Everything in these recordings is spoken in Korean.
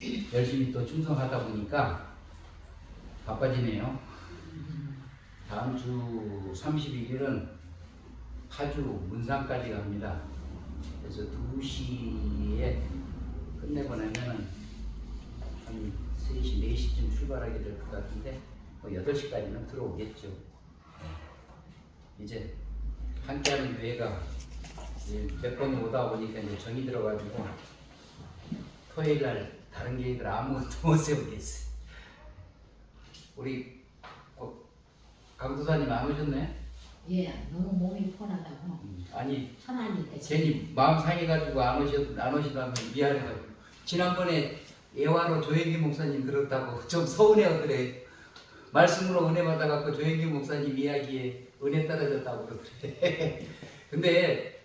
열심히 또 충성하다 보니까 바빠지네요. 다음 주 31일은 파주 문산까지 갑니다. 그래서 2시에 끝내고 나면은 한 3시, 4시쯤 출발하게 될 것 같은데 8시까지는 들어오겠죠. 이제 함께하는 교회가 몇 번 오다 보니까 이제 정이 들어가지고 토요일 날 다른 계획을 아무것도 못 세우겠어요. 우리 강도사님 안 오셨네? 예, 너무 몸이 편하다고. 아니 편하니까. 괜히 마음 상해가지고 안 오시다면 미안해가지고 지난번에 예화로 조영기 목사님 들었다고 좀 서운해하더래. 말씀으로 은혜 받아갖고 조영기 목사님 이야기에 은혜 떨어졌다고 그러더래. 근데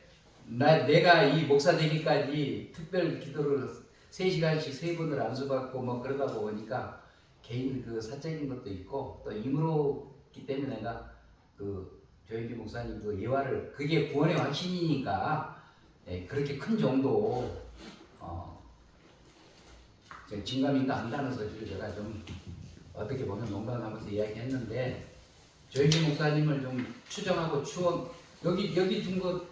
내가 이 목사 되기까지 특별 기도를 3시간씩 3번을 안수받고 뭐 그러다 보니까 개인 그 사적인 것도 있고 또 임으로기 때문에 내가 그 조영기 목사님 그 예화를 그게 구원의 확신이니까 그렇게 큰 정도 진감인가 안다는 소리를 제가 좀 어떻게 보면 농담하면서 이야기했는데 조영기 목사님을 좀 추정하고 추억 여기 둔 거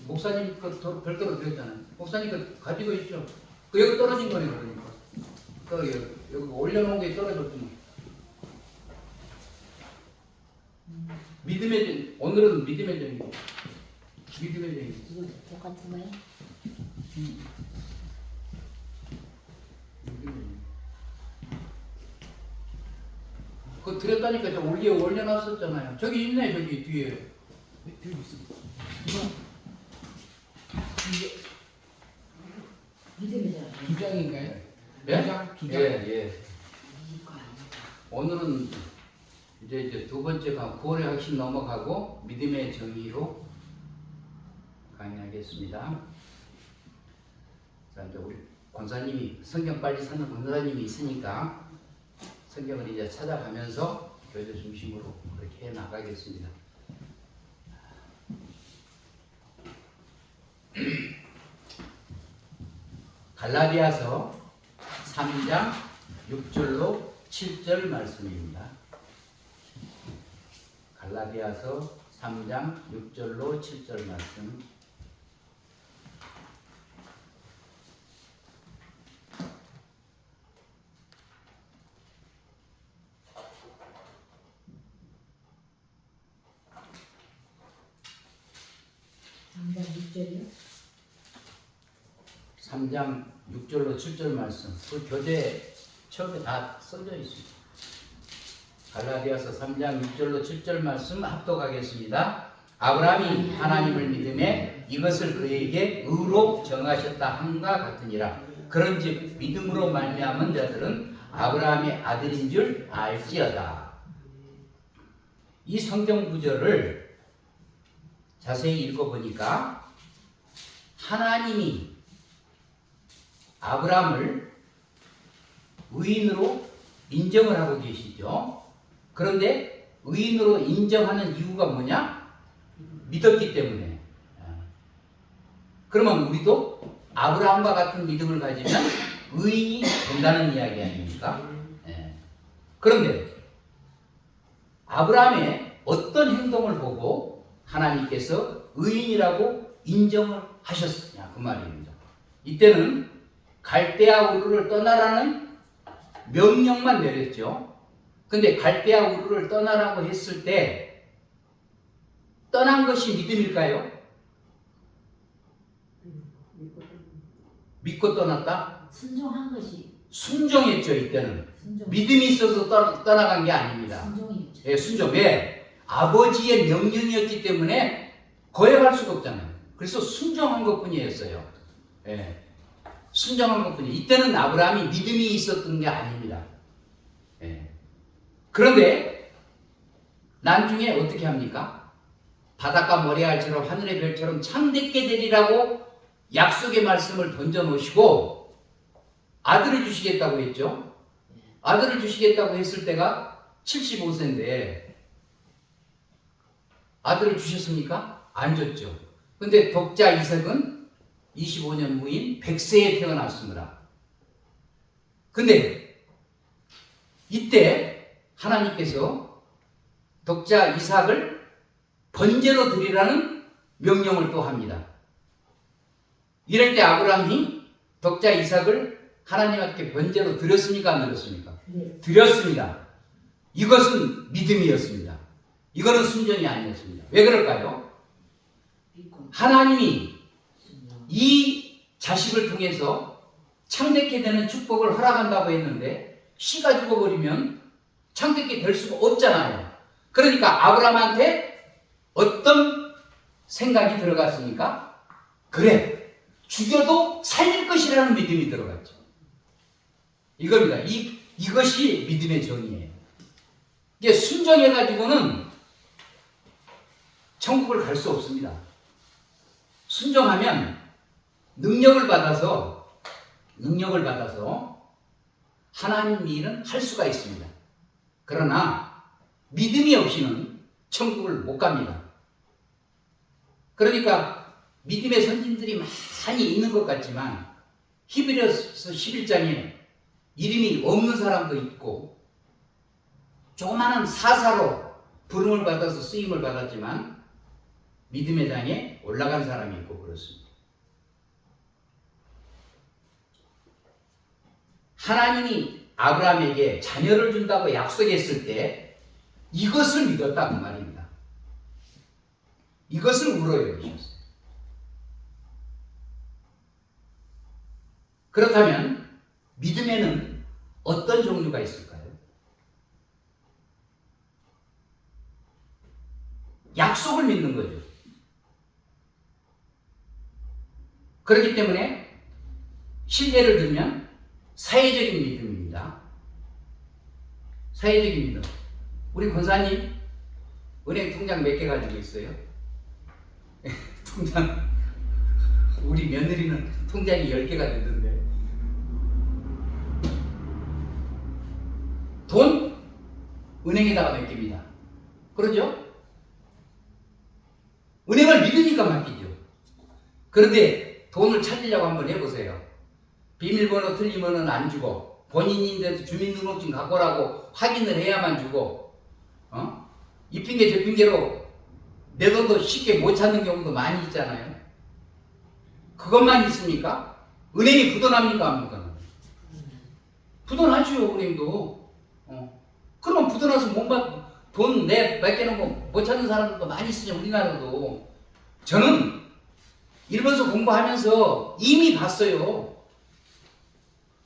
목사님 거 별도로 드렸잖아요. 목사님 거 가지고 있죠. 그 여기 떨어진 거네 그러니까. 여기 올려놓은 게 떨어졌구나. 믿음의 전 오늘은 믿음의 전이고 믿음의 전이고. 이거 똑같은 거예요? 그거 드렸다니까 저 올려놨었잖아요. 저기 있네 저기 뒤에. 여기 있어. 이게 믿음이잖아요. 두 장인가요? 예? 두 장? 예. 이거 아니야. 오늘은 이제 두 번째 구원의 확신 넘어가고 믿음의 정의로 강의하겠습니다. 자, 이제 우리 권사님이 성경 빨리 찾는 권사님이 있으니까 성경을 이제 찾아가면서 교회 중심으로 그렇게 해 나가겠습니다. 갈라디아서 3장 6절로 7절 말씀입니다. 갈라디아서 3장 6절로 7절 말씀. 당장 6절이요? 3장 6절로 7절 말씀. 그 교재 처음에 다 써져 있습니다. 갈라디아서 3장 6절로 7절 말씀 합독하겠습니다. 아브라함이 하나님을 믿음에 이것을 그에게 의로 정하셨다 함과 같으니라. 그런즉 믿음으로 말미암은 자들은 아브라함의 아들인 줄 알지어다. 이 성경 구절을 자세히 읽어보니까 하나님이 아브라함을 의인으로 인정을 하고 계시죠. 그런데 의인으로 인정하는 이유가 뭐냐? 믿었기 때문에. 그러면 우리도 아브라함과 같은 믿음을 가지면 의인이 된다는 이야기 아닙니까? 그런데 아브라함의 어떤 행동을 보고 하나님께서 의인이라고 인정을 하셨느냐 그 말입니다. 이때는 갈대아 우르를 떠나라는 명령만 내렸죠. 근데 갈대아 우르를 떠나라고 했을 때 떠난 것이 믿음일까요? 믿고 떠났다? 순종한 것이. 순종했죠. 이때는 순종. 믿음이 있어서 떠나간 게 아닙니다. 순종이었죠. 예, 순종. 왜? 아버지의 명령이었기 때문에 거역할 수가 없잖아요. 그래서 순종한 것뿐이었어요. 예, 순종한 것뿐이에요. 이때는 아브라함이 믿음이 있었던 게 아닙니다. 예. 그런데 나중에 어떻게 합니까? 바닷가 모래알처럼 하늘의 별처럼 참되게 되리라고 약속의 말씀을 던져놓으시고 아들을 주시겠다고 했죠. 아들을 주시겠다고 했을 때가 75세인데 아들을 주셨습니까? 안 줬죠. 근데 독자 이삭은 25년 후인 100세에 태어났습니다. 근데 이때 하나님께서 독자 이삭을 번제로 드리라는 명령을 또 합니다. 이럴 때 아브라함이 독자 이삭을 하나님께 번제로 드렸습니까? 안 드렸습니까? 네. 드렸습니다. 이것은 믿음이었습니다. 이거는 순전이 아니었습니다. 왜 그럴까요? 믿고 하나님이 있습니다. 이 자식을 통해서 창대케 되는 축복을 허락한다고 했는데 씨가 죽어버리면 창대케 될 수가 없잖아요. 그러니까 아브라함한테 어떤 생각이 들어갔습니까? 그래, 죽여도 살릴 것이라는 믿음이 들어갔죠. 이겁니다. 이것이 믿음의 정의예요. 이게 순종해가지고는 천국을 갈 수 없습니다. 순종하면 능력을 받아서 하나님 일은 할 수가 있습니다. 그러나 믿음이 없이는 천국을 못 갑니다. 그러니까 믿음의 선진들이 많이 있는 것 같지만 히브리서 11장에 이름이 없는 사람도 있고 조그마한 사사로 부름을 받아서 쓰임을 받았지만 믿음의 장에 올라간 사람이 있고 그렇습니다. 하나님이 아브라함에게 자녀를 준다고 약속했을 때 이것을 믿었다 그 말입니다. 이것을 우러여주셨어요. 그렇다면 믿음에는 어떤 종류가 있을까요? 약속을 믿는 거죠. 그렇기 때문에 신뢰를 들면 사회적인 믿음입니다. 사회적인 믿음. 우리 권사님 은행 통장 몇 개 가지고 있어요? 통장 우리 며느리는 통장이 10개가 되던데 돈 은행에다가 맡깁니다. 그러죠? 은행을 믿으니까 맡기죠. 그런데 돈을 찾으려고 한번 해보세요. 비밀번호 틀리면 안 주고 본인인데도 주민등록증 갖고 오라고 확인을 해야만 주고 이 핑계 저 핑계로 내 돈도 쉽게 못 찾는 경우도 많이 있잖아요. 그것만 있습니까? 은행이 부도납니까? 안 부도납니까? 부도나죠. 은행도. 그럼 부도나서 돈 내 맡겨놓은 거 못 찾는 사람들도 많이 있으죠. 우리나라도. 저는 일본서 공부하면서 이미 봤어요.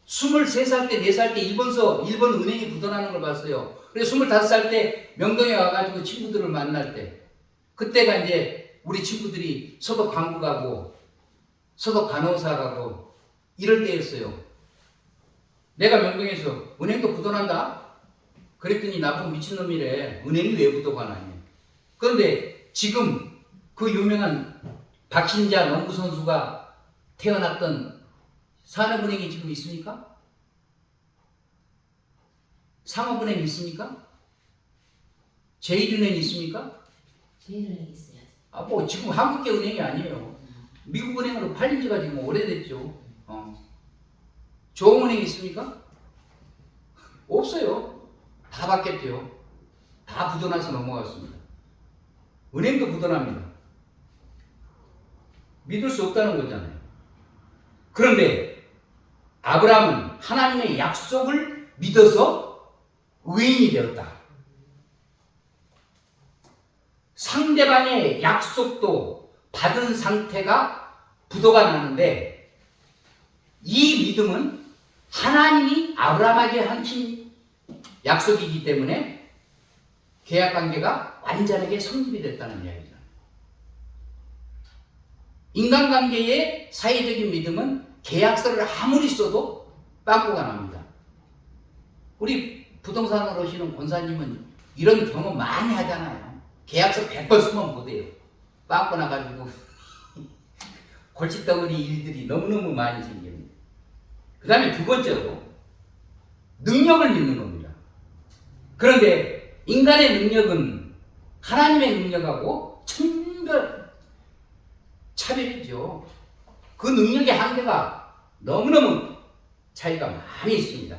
23살 때, 4살 때 일본 은행이 부도나는 걸 봤어요. 그래서 25살 때 명동에 와가지고 친구들을 만날 때, 그때가 이제 우리 친구들이 서도 광고 가고, 서도 간호사 가고, 이럴 때였어요. 내가 명동에서 은행도 부도난다? 그랬더니 나쁜 미친놈이래. 은행이 왜 부도가 나냐. 그런데 지금 그 유명한 박신자 농구 선수가 태어났던 산업은행이 지금 있습니까? 상업은행 있습니까? 제1은행 있습니까? 제1은행 있어야지. 뭐 지금 한국계 은행이 아니에요. 미국 은행으로 팔린 지가 지금 오래됐죠. 조흥은행 있습니까? 없어요. 다 바뀌었죠. 다 부도나서 넘어갔습니다. 은행도 부도납니다. 믿을 수 없다는 거잖아요. 그런데 아브라함은 하나님의 약속을 믿어서 의인이 되었다. 상대방의 약속도 받은 상태가 부도가 나는데 이 믿음은 하나님이 아브라함에게 하신 약속이기 때문에 계약관계가 완전하게 성립이 됐다는 이야기죠. 인간관계의 사회적인 믿음은 계약서를 아무리 써도 빵꾸가 납니다. 우리 부동산으로 오시는 권사님은 이런 경험 많이 하잖아요. 계약서 100번 쓰면 못해요. 빵꾸 나가지고 골칫덩어리 일들이 너무너무 많이 생깁니다. 그 다음에 두 번째로 능력을 믿는 겁니다. 그런데 인간의 능력은 하나님의 능력하고 천별 차별이죠. 그 능력의 한계가 너무너무 차이가 많이 있습니다.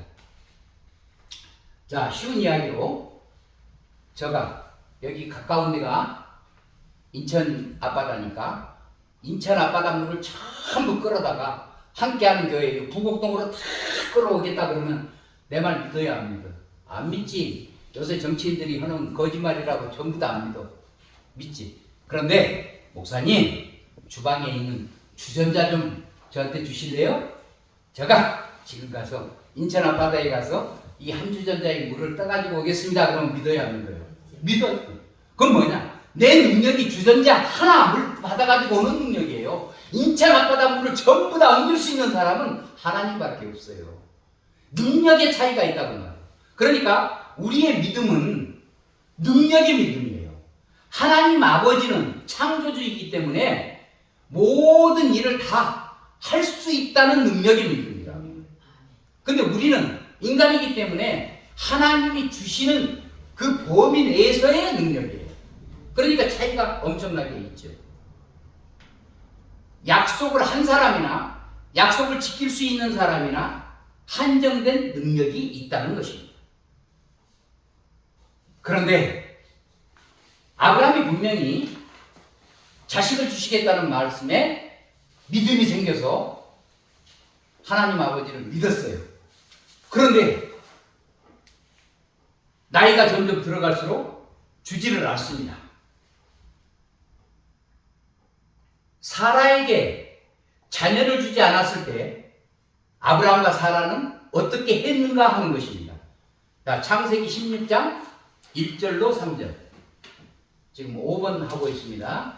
자, 쉬운 이야기로 제가 여기 가까운 데가 인천 앞바다니까 인천 앞바다 물을 전부 끌어다가 함께하는 교회 부곡동으로 다 끌어오겠다 그러면 내 말 믿어야 안 믿어? 안 믿지. 요새 정치인들이 하는 거짓말이라고 전부 다 안 믿어. 믿지. 그런데 목사님 주방에 있는 주전자 좀 저한테 주실래요? 제가 지금 가서 인천 앞바다에 가서 이 한 주전자의 물을 떠가지고 오겠습니다. 그러면 믿어야 안 믿어요? 믿어. 그건 뭐냐? 내 능력이 주전자 하나 물 받아가지고 오는 능력이에요. 인천 앞바다 물을 전부 다 옮길 수 있는 사람은 하나님밖에 없어요. 능력의 차이가 있다고 말해요. 그러니까 우리의 믿음은 능력의 믿음이에요. 하나님 아버지는 창조주이기 때문에 모든 일을 다 할 수 있다는 능력의 믿음이다. 근데 우리는 인간이기 때문에 하나님이 주시는 그 범위 내에서의 능력이에요. 그러니까 차이가 엄청나게 있죠. 약속을 한 사람이나 약속을 지킬 수 있는 사람이나 한정된 능력이 있다는 것입니다. 그런데 아브라함이 분명히 자식을 주시겠다는 말씀에 믿음이 생겨서 하나님 아버지를 믿었어요. 그런데 나이가 점점 들어갈수록 주지를 않습니다. 사라에게 자녀를 주지 않았을 때 아브라함과 사라는 어떻게 했는가 하는 것입니다. 자, 창세기 16장 1절로 3절. 지금 5번 하고 있습니다.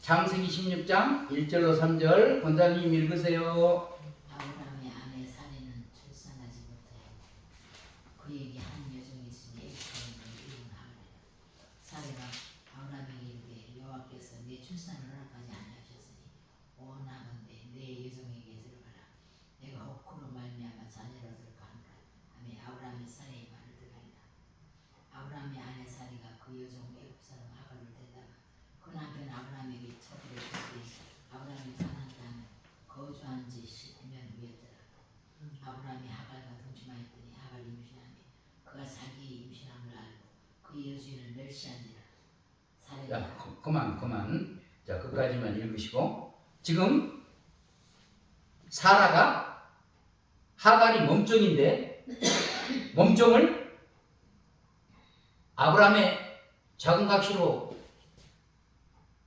창세기 16장 1절로 3절 권사님 읽으세요. 아브라함의 아내 사례는 출산하지 못하였고 그에게 한 여종이 있으니 에스더를 이름하리라. 사례가 아브라함에게 이르되 여호와께서 내 출산을 허락하지 아니하셨으니 원하건대 내 여종에게 들어가라. 내가 혹으로 말미암아 자녀를 얻을까 하노라 하며 아브라함이 사례의 말을 들으니라. 아브라함의 아내 사례가 그 여종 애굽 사람 하갈을 데다가 그 남편 아브라함에게 첩을 했더니 아브라함이 가나안 땅에 거주한 지 10년 후였더라. 아브라함이 하갈과 동침하였더니 하갈이 임신하며 그가 자기의 임신함을 알고 그 여주인을 멸시한지라. 자, 그만. 자, 끝까지만 읽으시고 지금 사라가 하갈이 몸종인데 몸종을 아브라함의 작은 각시로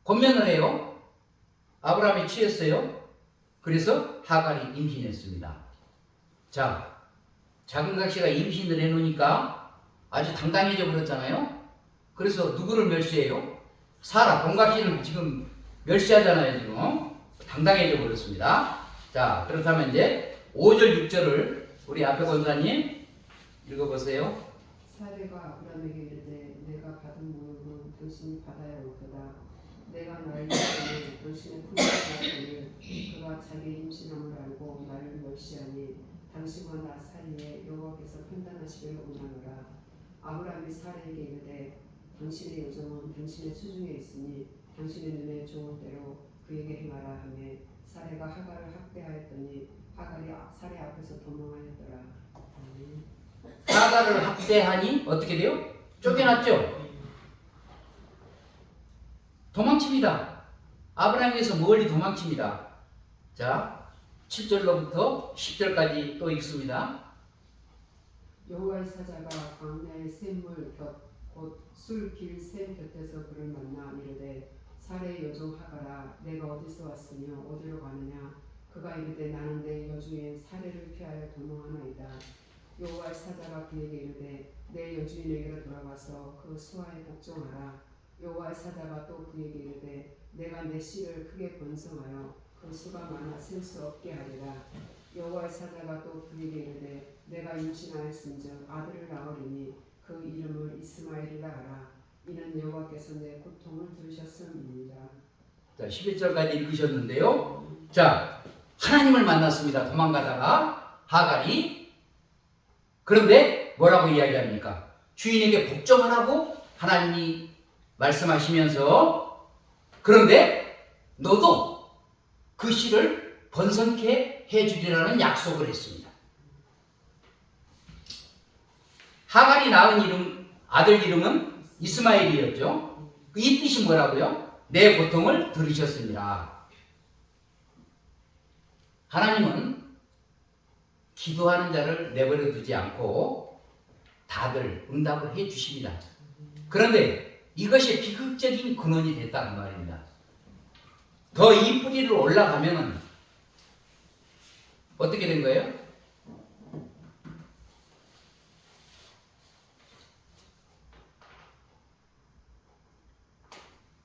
권면을 해요. 아브라함이 취했어요. 그래서 하갈이 임신했습니다. 자, 작은 각시가 임신을 해놓으니까 아주 당당해져 버렸잖아요. 그래서 누구를 멸시해요? 사라, 동각시를 지금 멸시하잖아요. 지금 당당해져 버렸습니다. 자, 그렇다면 이제 5절 6절을 우리 앞에 권사님 읽어보세요. 사례가 아브라함에게 이르되 내가 받은 모욕은 당신이 받아야 올 거다. 내가 나를 때문에 당신의 품에 있었거늘 그가 자기 임신함을 알고 나를 멸시하니 당신과 나 사이에 여호와께서 판단하시기를 원하노라. 아브라함이 사례에게 이르되 당신의 여종은 당신의 수중에 있으니 당신의 눈에 좋은 대로 그에게 행하라 하며 사례가 하갈을 학대하였더니 하갈이 사례 앞에서 도망하였더라. 하갈을 학대하니 어떻게 돼요? 쫓겨났죠? 도망칩니다. 아브라함에서 멀리 도망칩니다. 자, 7절로부터 10절까지 또 읽습니다. 여호와의 사자가 광야의 샘물 곁곧 술길 샘 곁에서 그를 만나 이르되 사례의 여종 하갈아 내가 어디서 왔으며 어디로 가느냐. 그가 이르되 나는 내 여주인 사례를 피하여 도망하나이다. 여호와의 사자가 그에게 이르되 내 여주인에게로 돌아가서 그 수하에 복종하라. 여호와의 사자가 또 그에게 이르되 내가 내 씨를 크게 번성하여 그 수가 많아 셀 수 없게 하리라. 여호와의 사자가 또 그에게 이르되 내가 임신하였은즉 아들을 낳으리니 그 이름을 이스마엘이라 하라. 이는 여호와께서 내 고통을 들으셨음이니라. 자, 11절까지 읽으셨는데요. 자, 하나님을 만났습니다. 도망가다가 하갈이. 그런데 뭐라고 이야기합니까? 주인에게 복종하라고 하나님이 말씀하시면서 그런데 너도 그 씨를 번성케 해주리라는 약속을 했습니다. 하갈이 낳은 아들 이름은 이스마엘이었죠. 이 뜻이 뭐라고요? 내 고통을 들으셨습니다. 하나님은 기도하는 자를 내버려 두지 않고 다들 응답을 해 주십니다. 그런데 이것이 비극적인 근원이 됐다는 말입니다. 더 이 뿌리를 올라가면은 어떻게 된 거예요?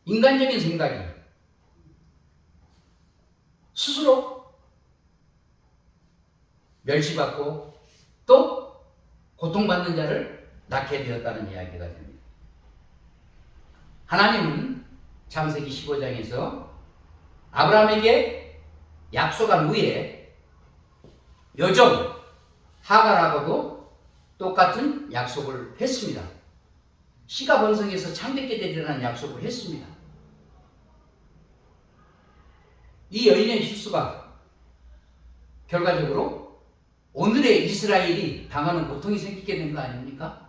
인간적인 생각이 스스로 멸시받고 또 고통받는 자를 낳게 되었다는 이야기가 됩니다. 하나님은 창세기 15장에서 아브라함에게 약속한 후에 여종 하갈하고도 똑같은 약속을 했습니다. 씨가 번성해서 창대케 되리라는 약속을 했습니다. 이 여인의 실수가 결과적으로 오늘의 이스라엘이 당하는 고통이 생기게 된 거 아닙니까?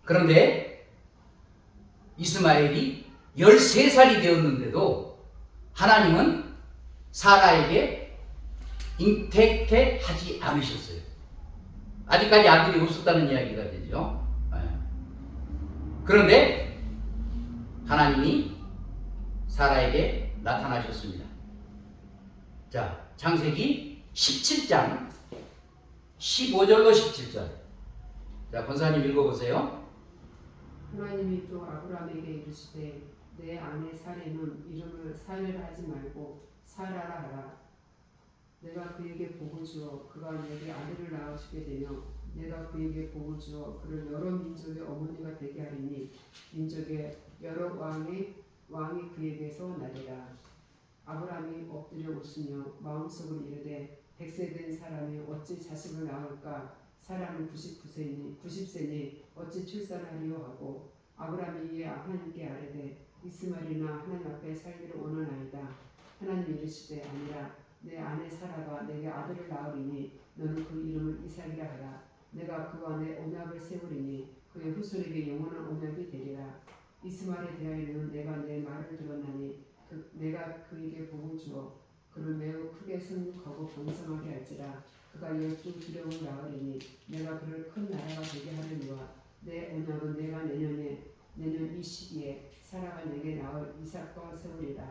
그런데 이스마엘이 13살이 되었는데도 하나님은 사라에게 잉태케 하지 않으셨어요. 아직까지 아들이 없었다는 이야기가 되죠. 그런데 하나님이 사라에게 나타나셨습니다. 자, 창세기 17장 15절로 17절. 자, 권사님 읽어보세요. 하나님이 또 아브라함에게 이르시되 내 아내 사레는 이름을 사레라 하지 말고 사라라 하라. 내가 그에게 복을 주어 그가 내게 아들을 낳아주게 되며 내가 그에게 복을 주어 그를 여러 민족의 어머니가 되게 하리니 민족의 여러 왕이 그에게서 나리라. 아브라함이 엎드려 웃으며 마음속으로 이르되 100세 된 사람이 어찌 자식을 낳을까? 사라는 90세니 어찌 출산하리요 하고 아브라함이 이에 하나님께 아뢰되 이스마엘이나 하나님 앞에 살기를 원하나이다. 하나님이 이르시되 아니라 내 아내 사라가 내게 아들을 낳으리니 너는 그 이름을 이삭이라 하라. 내가 그와 내 언약을 세우리니 그의 후손에게 영원한 언약이 되리라. 이스마엘에 대하여는 내가 내 말을 들었나니 내가 그에게 복을 주어 그를 매우 크게 성육하고 번성하게 할지라. 그가 12 두령을 낳으리니 내가 그를 큰 나라가 되게 하려니와 내 언약은 내가 내년 이 시기에 사라가 내게 낳을 이삭과 세우리라.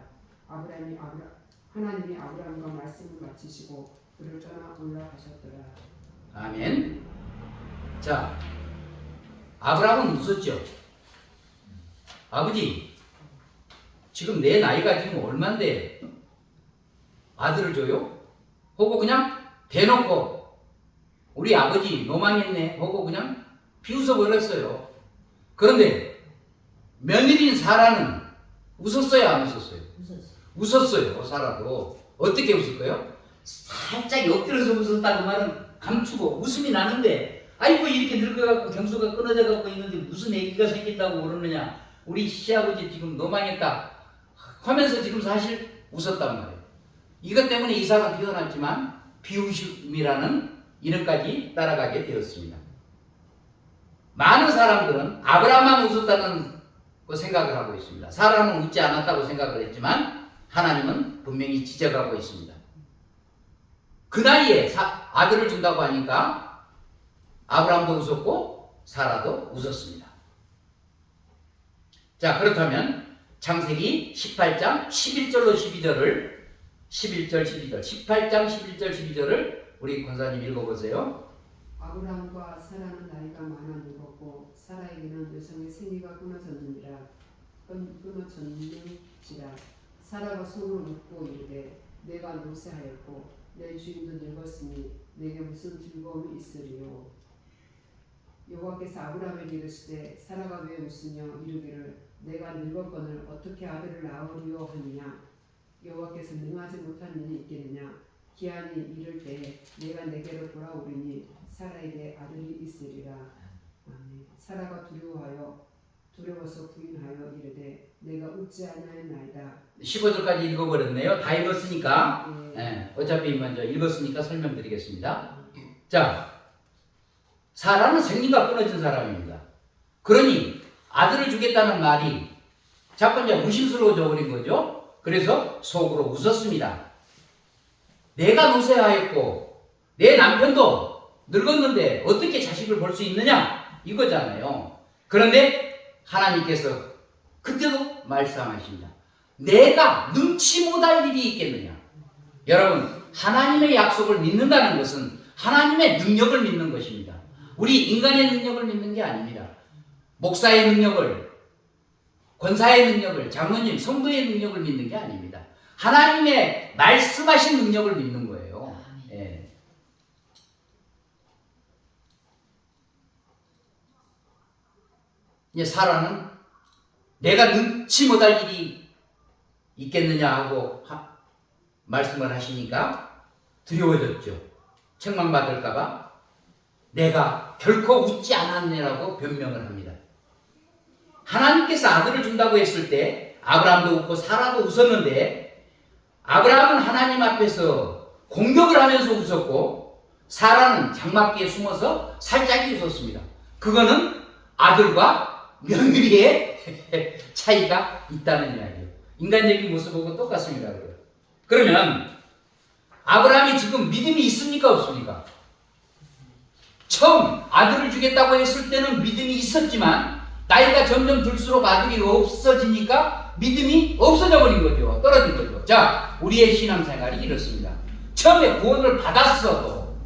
하나님이 아브라함과 말씀을 마치시고 그를 떠나 올라가셨더라. 아멘. 자, 아브라함은 웃었죠. 아버지, 지금 내 나이가 지금 얼만데 아들을 줘요? 하고 그냥 대놓고 우리 아버지 노망했네 하고 그냥 비웃어 버렸어요. 그런데 며느리인 사라는 웃었어요, 안 웃었어요? 웃었어요. 사라도. 어떻게 웃을까요? 살짝 엎드려서 웃었다고 말은 감추고 웃음이 나는데 아이고 이렇게 늙어갖고 경수가 끊어져갖고 있는데 무슨 애기가 생긴다고 그러느냐. 우리 시아버지 지금 노망했다 하면서 지금 사실 웃었단 말이에요. 이것 때문에 이삭은 태어났지만 비웃음이라는 이름까지 따라가게 되었습니다. 많은 사람들은 아브라함만 웃었다는 생각을 하고 있습니다. 사라는 웃지 않았다고 생각을 했지만 하나님은 분명히 지적하고 있습니다. 그 나이에 아들을 준다고 하니까 아브라함도 웃었고 사라도 웃었습니다. 자, 그렇다면 창세기 18장 11절로 12절을 11절 12절 18장 11절 12절을 우리 권사님 읽어보세요. 아브라함과 사라는 나이가 많아 늙었고 사라에게는 여성의 생리가 끊어졌는지라. 사라가 손을 묶고 이르되 내가 노쇠하였고 내 주인도 늙었으니 내게 무슨 즐거움이 있으리요. 여호와께서 아브라함에게 이르시되 사라가 왜 웃으며 이르기를 내가 늙었거늘 어떻게 아들을 낳으리요 하느냐. 여호와께서 능하지 못한 일이 있겠느냐. 기한이 이를 때에 내가 내게로 돌아오리니 사라에게 아들이 있으리라. 아멘. 사라가 두려워하여 두려워서 부인하여 이르되 내가 웃지 아니하였나이다. 15절까지 읽어버렸네요. 다 읽었으니까 예. 어차피 먼저 읽었으니까 설명드리겠습니다. 자, 사라는 생리가 끊어진 사람입니다. 그러니 아들을 주겠다는 말이 자꾸 이제 의심스러워져 버린 거죠. 그래서 속으로 웃었습니다. 내가 노쇠하였고 내 남편도 늙었는데 어떻게 자식을 볼 수 있느냐 이거잖아요. 그런데 하나님께서 그때도 말씀하십니다. 내가 눈치 못할 일이 있겠느냐. 여러분, 하나님의 약속을 믿는다는 것은 하나님의 능력을 믿는 것입니다. 우리 인간의 능력을 믿는 게 아닙니다. 목사의 능력을, 권사의 능력을, 장로님, 성도의 능력을 믿는 게 아닙니다. 하나님의 말씀하신 능력을 믿는 거예요. 예. 이제 사라는 내가 능치 못할 일이 있겠느냐 하고 말씀을 하시니까 두려워졌죠. 책망받을까봐 내가 결코 웃지 않았네라고 변명을 합니다. 하나님께서 아들을 준다고 했을 때 아브라함도 웃고 사라도 웃었는데 아브라함은 하나님 앞에서 공격을 하면서 웃었고 사라는 장막기에 숨어서 살짝이 웃었습니다. 그거는 아들과 며느리의 차이가 있다는 이야기예요. 인간적인 모습하고 똑같습니다. 그러면 아브라함이 지금 믿음이 있습니까 없습니까? 처음 아들을 주겠다고 했을 때는 믿음이 있었지만 나이가 점점 들수록 아들이 없어지니까 믿음이 없어져 버린 거죠. 떨어진 거죠. 자, 우리의 신앙생활이 이렇습니다. 처음에 구원을 받았어도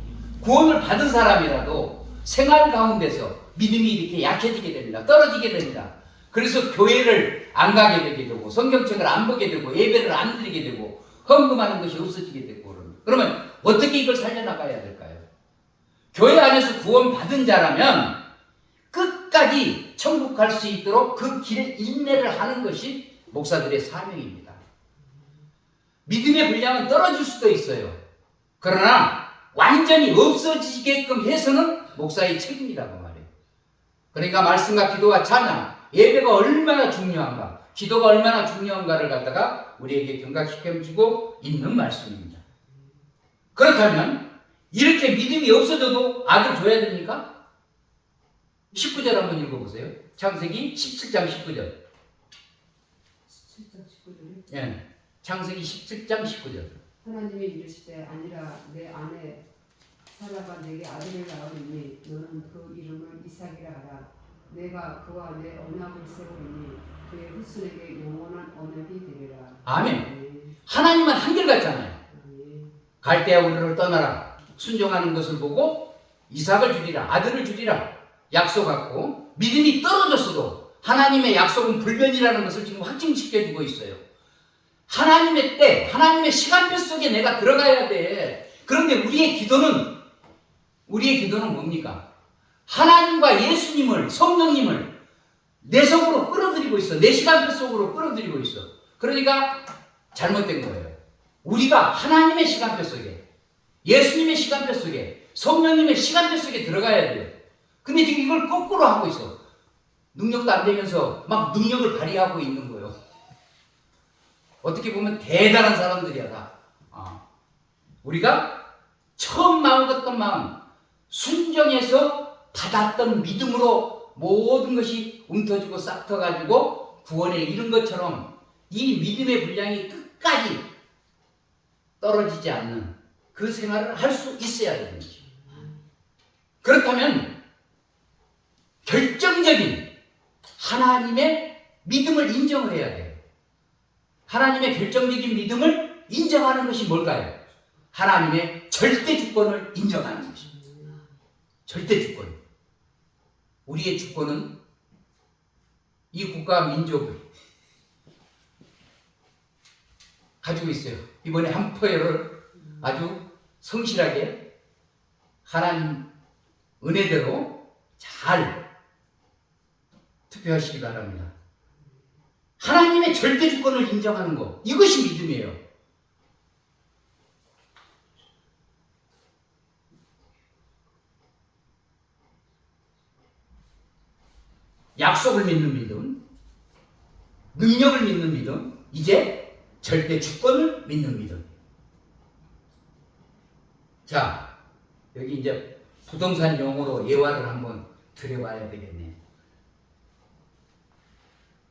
구원을 받은 사람이라도 생활 가운데서 믿음이 이렇게 약해지게 됩니다. 떨어지게 됩니다. 그래서 교회를 안 가게 되게 되고 성경책을 안 보게 되고 예배를 안 드리게 되고 헌금하는 것이 없어지게 되고 그러면 어떻게 이걸 살려나가야 될까요? 교회 안에서 구원받은 자라면 끝까지 천국 갈 수 있도록 그 길에 인내를 하는 것이 목사들의 사명입니다. 믿음의 분량은 떨어질 수도 있어요. 그러나 완전히 없어지게끔 해서는 목사의 책임이라고 말해요. 그러니까 말씀과 기도와 찬양, 예배가 얼마나 중요한가, 기도가 얼마나 중요한가를 갖다가 우리에게 경각시켜주고 있는 말씀입니다. 그렇다면 이렇게 믿음이 없어져도 아들 줘야 됩니까? 19절 한번 읽어보세요. 창세기 17장 19절. 17장 19절에 예, 창세기 17장 19절. 하나님이 이르시되 아니라 내 아내 사라가 내게 아들을 낳으리니 너는 그 이름을 이삭이라 하라. 내가 그와 내 언약을 세우리니 그의 후손에게 영원한 언약이 되리라. 아멘. 하나님은 한결같잖아요. 갈대아 우르를 떠나라. 순종하는 것을 보고 이삭을 주리라, 아들을 주리라 약속하고 믿음이 떨어졌어도 하나님의 약속은 불변이라는 것을 지금 확증시켜주고 있어요. 하나님의 때, 하나님의 시간표 속에 내가 들어가야 돼. 그런데 우리의 기도는 뭡니까? 하나님과 예수님을, 성령님을 내 속으로 끌어들이고 있어. 내 시간표 속으로 끌어들이고 있어. 그러니까 잘못된 거예요. 우리가 하나님의 시간표 속에, 예수님의 시간표 속에, 성령님의 시간표 속에 들어가야 돼요. 근데 지금 이걸 거꾸로 하고 있어. 능력도 안 되면서 막 능력을 발휘하고 있는 거예요. 어떻게 보면 대단한 사람들이야 다. 우리가 처음 마음먹었던 마음, 순종해서 받았던 믿음으로 모든 것이 움터지고 싹터가지고 구원에 이른 것처럼 이 믿음의 분량이 끝까지 떨어지지 않는 그 생활을 할 수 있어야 되는 거죠. 그렇다면 결정적인 하나님의 믿음을 인정을 해야 돼요. 하나님의 결정적인 믿음을 인정하는 것이 뭘까요? 하나님의 절대 주권을 인정하는 것입니다. 절대 주권. 우리의 주권은 이 국가와 민족을 가지고 있어요. 이번에 한포회를 아주 성실하게 하나님 은혜대로 잘 투표하시기 바랍니다. 하나님의 절대 주권을 인정하는 것, 이것이 믿음이에요. 약속을 믿는 믿음, 능력을 믿는 믿음, 이제 절대 주권을 믿는 믿음. 자, 여기 이제 부동산 용어로 예화를 한번 들여봐야 되겠네.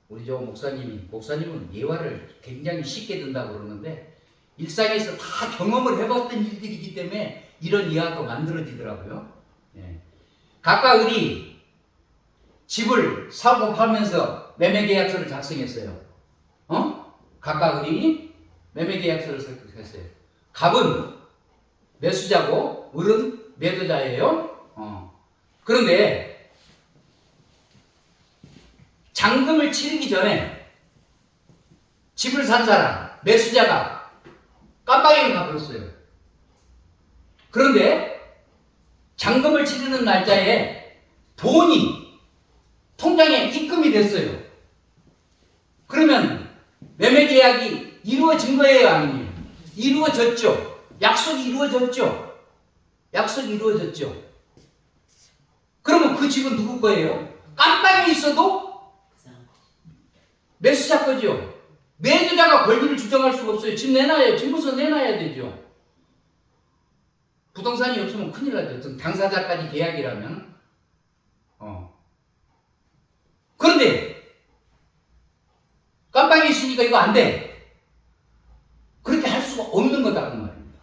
우리 저 목사님은 예화를 굉장히 쉽게 든다고 그러는데 일상에서 다 경험을 해봤던 일들이기 때문에 이런 예화도 만들어지더라고요. 예. 각각 우리 집을 사고 팔면서 매매계약서를 작성했어요. 각각 우리 매매계약서를 작성했어요. 갑은 매수자고 을은 매도자예요. 그런데 잔금을 치르기 전에 집을 산 사람, 매수자가 깜빡이를 가버렸어요. 그런데 잔금을 치르는 날짜에 돈이 통장에 입금이 됐어요. 그러면 매매계약이 이루어진 거예요, 아니에요? 이루어졌죠. 약속이 이루어졌죠. 약속이 이루어졌죠. 그러면 그 집은 누구 거예요? 깜빡이 있어도 매수자 거죠. 매도자가 권리를 주장할 수가 없어요. 집 내놔야, 집무서 내놔야 되죠. 부동산이 없으면 큰일 나죠. 당사자까지 계약이라면. 그런데 깜빡이 있으니까 이거 안 돼. 그렇게 할 수가 없는 거다 그 말입니다.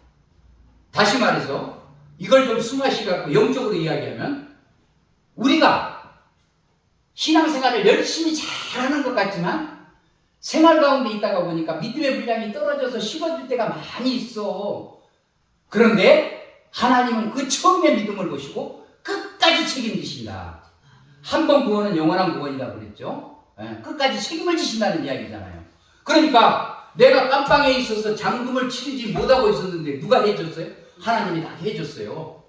다시 말해서 이걸 좀 승화시켜갖고 영적으로 이야기하면 우리가 신앙생활을 열심히 잘하는 것 같지만 생활 가운데 있다가 보니까 믿음의 분량이 떨어져서 식어질 때가 많이 있어. 그런데 하나님은 그 처음의 믿음을 보시고 끝까지 책임지신다. 한 번 구원은 영원한 구원이라고 그랬죠. 끝까지 책임을 지신다는 이야기잖아요. 그러니까 내가 깜빵에 있어서 잔금을 치르지 못하고 있었는데 누가 해줬어요? 하나님이 다 해줬어요.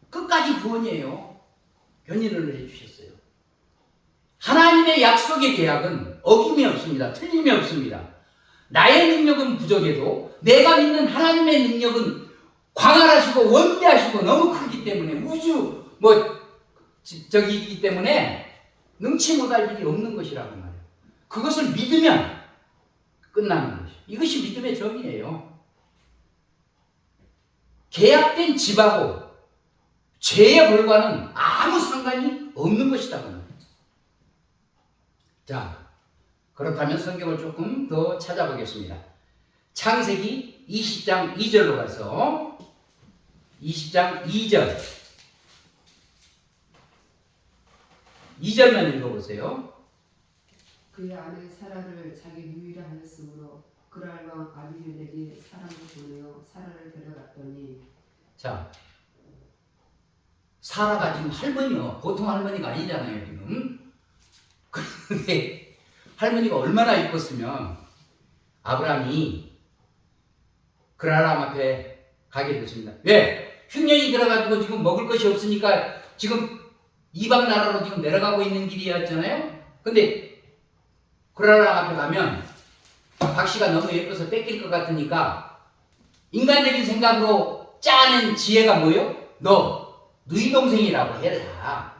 끝까지 구원이에요. 견인을 해주셨어요. 하나님의 약속의 계약은 어김이 없습니다. 틀림이 없습니다. 나의 능력은 부족해도 내가 믿는 하나님의 능력은 광활하시고 원대하시고 너무 크기 때문에 우주 저기이기 때문에 능치 못할 일이 없는 것이라고 말해요. 그것을 믿으면 끝나는 것이에요. 이것이 믿음의 정의예요. 계약된 집하고 죄의 벌과는 아무 상관이 없는 것이다. 자, 그렇다면 성경을 조금 더 찾아보겠습니다. 창세기 20장 2절로 가서 20장 2절 2절만 읽어보세요. 그의 아내 사라를 자기 누이라 하였으므로 그랄 왕 아비멜렉이 사람을 보내어 사라를 데려갔더니 자, 사라가 지금 할머니요. 보통 할머니가 아니잖아요, 지금. 그런데 할머니가 얼마나 이뻤으면 아브라함이 그랄람 앞에 가게 됐습니다. 왜? 흉년이 들어가지고 지금 먹을 것이 없으니까 지금 이방 나라로 지금 내려가고 있는 길이었잖아요. 근데 그랄람 앞에 가면 박씨가 너무 예뻐서 뺏길 것 같으니까 인간적인 생각으로 짜낸 지혜가 뭐예요? 너 너희 동생이라고 해라.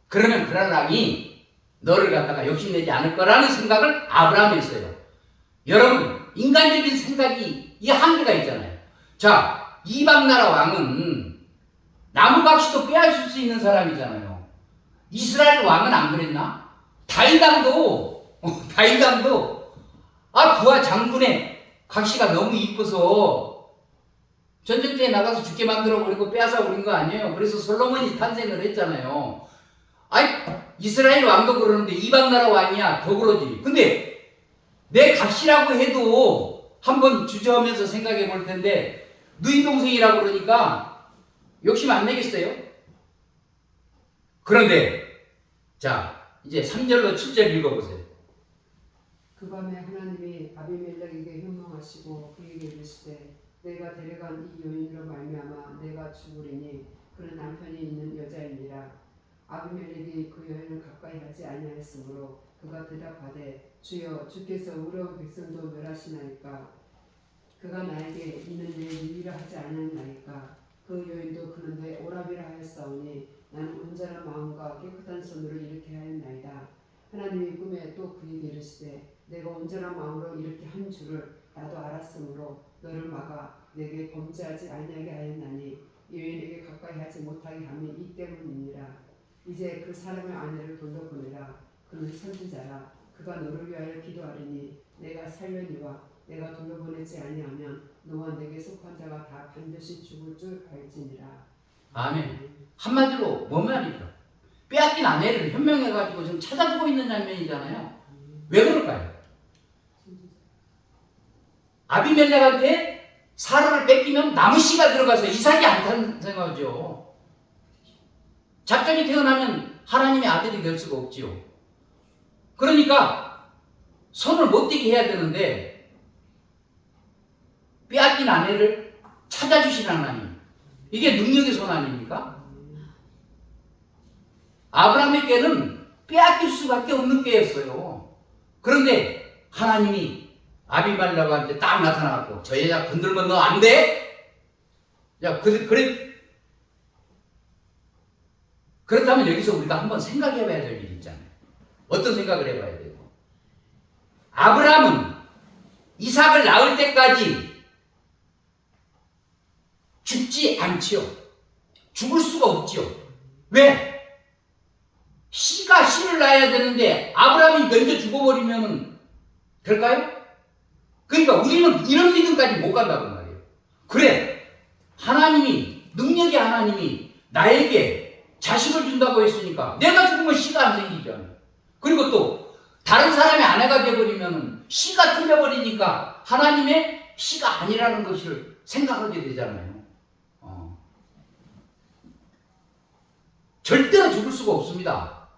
그러면 그랄람이 너를 갖다가 욕심내지 않을 거라는 생각을 아브라함이 했어요. 여러분, 인간적인 생각이 이 한계가 있잖아요. 자, 이방 나라 왕은 나무각시도 빼앗을 수 있는 사람이잖아요. 이스라엘 왕은 안 그랬나? 다윗왕도 부하 장군의 각시가 너무 이뻐서 전쟁터에 나가서 죽게 만들어 버리고 빼앗아 버린 거 아니에요. 그래서 솔로몬이 탄생을 했잖아요. 아이, 이스라엘 왕도 그러는데 이방 나라 왕이야 더 그러지. 근데 내 각시라고 해도 한번 주저하면서 생각해 볼 텐데 너희 동생이라고 그러니까 욕심 안 내겠어요? 그런데 자, 이제 3절로 7절 읽어보세요. 그 밤에 하나님이 아비멜렉에게 현명하시고 그에게 이르시되 내가 데려간 이 여인으로 말미암아 내가 죽으리니 그는 남편이 있는 여자이니라. 아비멜렉이 그 여인을 가까이 하지 아니하였으므로 그가 대답하되 주여 주께서 의로운 백성도 멸하시나이까. 그가 나에게 이는 내 누이라 하지 아니하나이까. 그 여인도 그는 내 오라비라 하였사오니 나는 온전한 마음과 깨끗한 손으로 이렇게 하였나이다. 하나님이 꿈에 또 그에게 이르시되 내가 온전한 마음으로 이렇게 한 줄을 나도 알았으므로 너를 막아 내게 범죄하지 아니하게 하였나니 이에 내게 가까이 하지 못하게 함이 이 때문이니라. 이제 그 사람의 아내를 돌려보내라. 그는 선지자라. 그가 너를 위하여 기도하리니 내가 살려니와 내가 돌려보내지 아니하면 너와 내게 속한 자가 다 반드시 죽을 줄 알지니라. 아멘. 한마디로 뭐 말이죠? 빼앗긴 아내를 현명해가지고 지금 찾아주고 있는 장면이잖아요. 왜 그럴까요? 아비멜렉한테 사라를 뺏기면 남은 씨가 들어가서 이삭이 안 탄생하죠. 작전이 태어나면 하나님의 아들이 될 수가 없지요. 그러니까 손을 못 대게 해야 되는데 빼앗긴 아내를 찾아주신 하나님, 이게 능력의 손 아닙니까? 아브라함에게는 빼앗길 수밖에 없는 꾀였어요. 그런데 하나님이 아비멜렉한테 딱 나타나고 저 여자 건들면 너 안 돼? 야, 그렇다면 여기서 우리가 한번 생각해봐야 될 일이 있잖아요. 어떤 생각을 해봐야 돼요? 아브라함은 이삭을 낳을 때까지 죽지 않지요. 죽을 수가 없지요. 왜? 씨가 씨를 낳아야 되는데 아브라함이 먼저 죽어버리면 될까요? 그러니까 우리는 이런 믿음까지 못 간다고 말이에요. 그래, 하나님이, 능력의 하나님이 나에게 자식을 준다고 했으니까 내가 죽으면 씨가 안 생기잖아요. 그리고 또 다른 사람의 아내가 되어버리면 씨가 틀려버리니까 하나님의 씨가 아니라는 것을 생각하게 되잖아요. 절대로 죽을 수가 없습니다.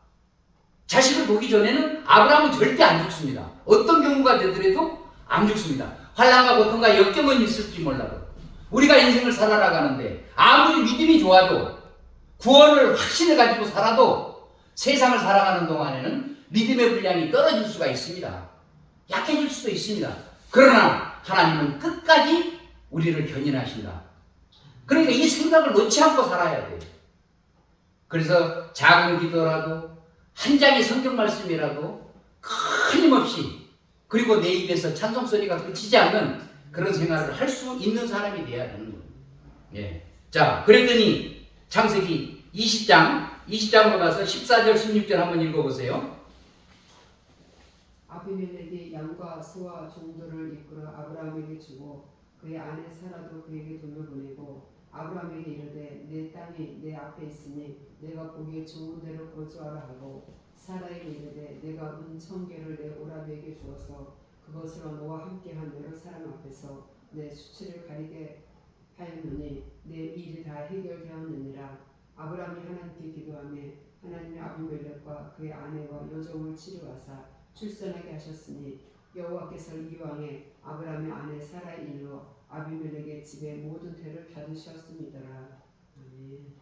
자식을 보기 전에는 아브라함은 절대 안 죽습니다. 어떤 경우가 되더라도 안 죽습니다. 환난과 고통과 역경은 있을지 몰라도 우리가 인생을 살아나가는데 아무리 믿음이 좋아도 구원을 확신을 가지고 살아도 세상을 살아가는 동안에는 믿음의 분량이 떨어질 수가 있습니다. 약해질 수도 있습니다. 그러나 하나님은 끝까지 우리를 견인하신다. 그러니까 이 생각을 놓지 않고 살아야 돼요. 그래서 작은 기도라도 한 장의 성경 말씀이라도 끊임없이, 그리고 내 입에서 찬송 소리가 그치지 않는 그런 생활을 할 수 있는 사람이 돼야 되는 거예요. 예. 자, 그랬더니 창세기 20장으로 가서 14절 16절 한번 읽어보세요. 아비멜렉이 양과 소와 종들을 이끌어 아브라함에게 주고 그의 아내 사라도 그에게 돌려보내고 아브라함에게 이르되 내 땅이 내 앞에 있으니 내가 보기에 좋은 대로 거주하라 하고 사라에게 이르되 내가 은 1000개를 내 오라비에게 주어서 그것으로 너와 함께한 여러 사람 앞에서 내 수치를 가리게 하였느니 내 일이 다 해결되었느니라. 아브라함이 하나님께 기도하며 하나님의 아비멜렉과 그의 아내와 여종을 치료하사 출산하게 하셨으니 여호와께서 이왕에 아브라함의 아내 사라의 일로 아비멜렉의 집의 모든 태를 닫으셨습니다라. 아멘.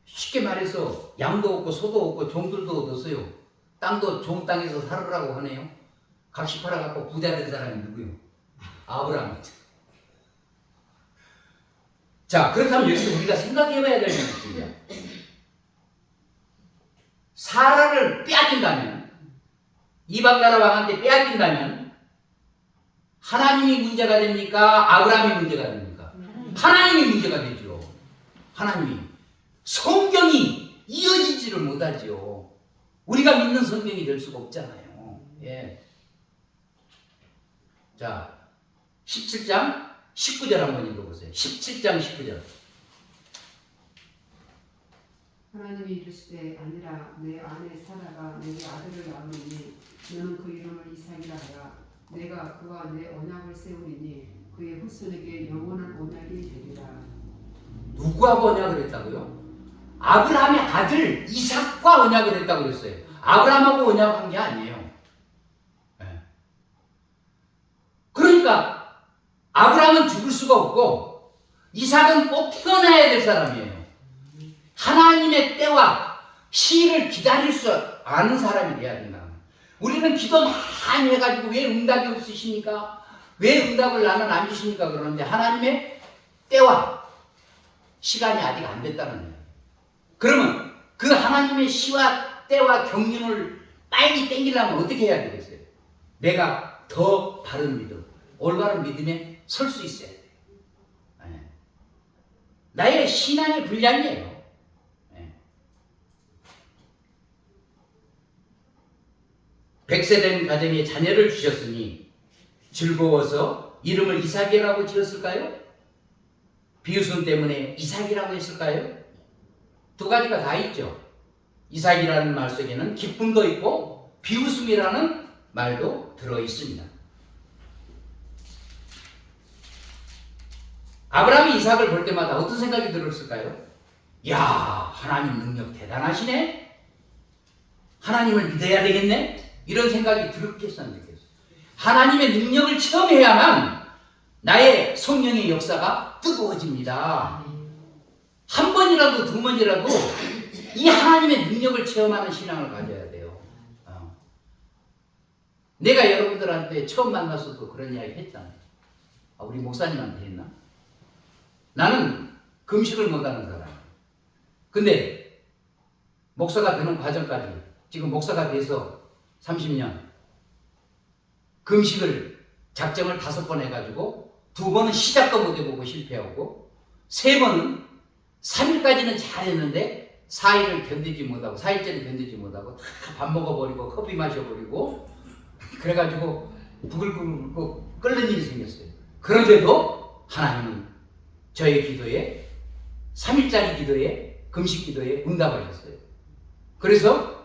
쉽게 말해서 양도 없고 소도 없고 종들도 없어요. 땅도 종 땅에서 살으라고 하네요. 값이 팔아갖고 부자 된 사람이 누구요? 아브라함. 자, 그렇다면 여기서 우리가 생각해봐야 될 일이 있습니다. 사라를 빼앗긴다면, 이방 나라 왕한테 빼앗긴다면 하나님이 문제가 됩니까? 아브라함이 문제가 됩니까? 하나님이 문제가 되죠. 하나님이. 성경이 이어지지를 못하죠. 우리가 믿는 성경이 될 수가 없잖아요. 예. 자, 17장 19절 한번 읽어보세요. 17장 19절. 하나님이 이르시되 아니라 내 아내 사라가 내게 아들을 낳으니 너는 그 이름을 이삭이라 하라. 내가 그와 내 언약을 세우리니 그의 후손에게 영원한 언약이 되리라. 누구하고 언약을 했다고요? 아브라함의 아들 이삭과 언약을 했다고 했어요. 아브라함하고 언약한 게 아니에요. 네. 그러니까 아브라함은 죽을 수가 없고 이삭은 꼭 태어나야 될 사람이에요. 하나님의 때와 시를 기다릴 수 아는 사람이 돼야 된다. 우리는 기도 많이 해가지고 왜 응답이 없으십니까? 왜 응답을 나는 안 주십니까? 그러는데 하나님의 때와 시간이 아직 안 됐다는 거예요. 그러면 그 하나님의 시와 때와 경륜을 빨리 땡기려면 어떻게 해야 되겠어요? 내가 더 바른 믿음, 올바른 믿음에 설 수 있어야 돼요. 네. 나의 신앙의 분량이에요. 네. 100세 된 가정에 자녀를 주셨으니 즐거워서 이름을 이삭이라고 지었을까요? 비웃음 때문에 이삭이라고 했을까요? 두 가지가 다 있죠. 이삭이라는 말 속에는 기쁨도 있고 비웃음이라는 말도 들어 있습니다. 아브라함이 이삭을 볼 때마다 어떤 생각이 들었을까요? 야, 하나님 능력 대단하시네? 하나님을 믿어야 되겠네? 이런 생각이 들었겠어요, 안 들겠어요? 하나님의 능력을 체험해야만 나의 성령의 역사가 뜨거워집니다. 한 번이라도 두 번이라도 이 하나님의 능력을 체험하는 신앙을 가져야 돼요. 내가 여러분들한테 처음 만나서도 그런 이야기 했잖아요. 우리 목사님한테 했나? 나는 금식을 못하는 사람. 근데 목사가 되는 과정까지 지금 목사가 돼서 30년 금식을 작정을 5번 해가지고 2번은 시작도 못 해보고 실패하고 3번은 3일까지는 잘했는데 4일을 견디지 못하고 4일째는 견디지 못하고 다 밥 먹어버리고 커피 마셔버리고 그래가지고 부글부글 끓는 일이 생겼어요. 그런데도 하나님은 저의 기도에 3일짜리 기도에 금식 기도에 응답하셨어요. 그래서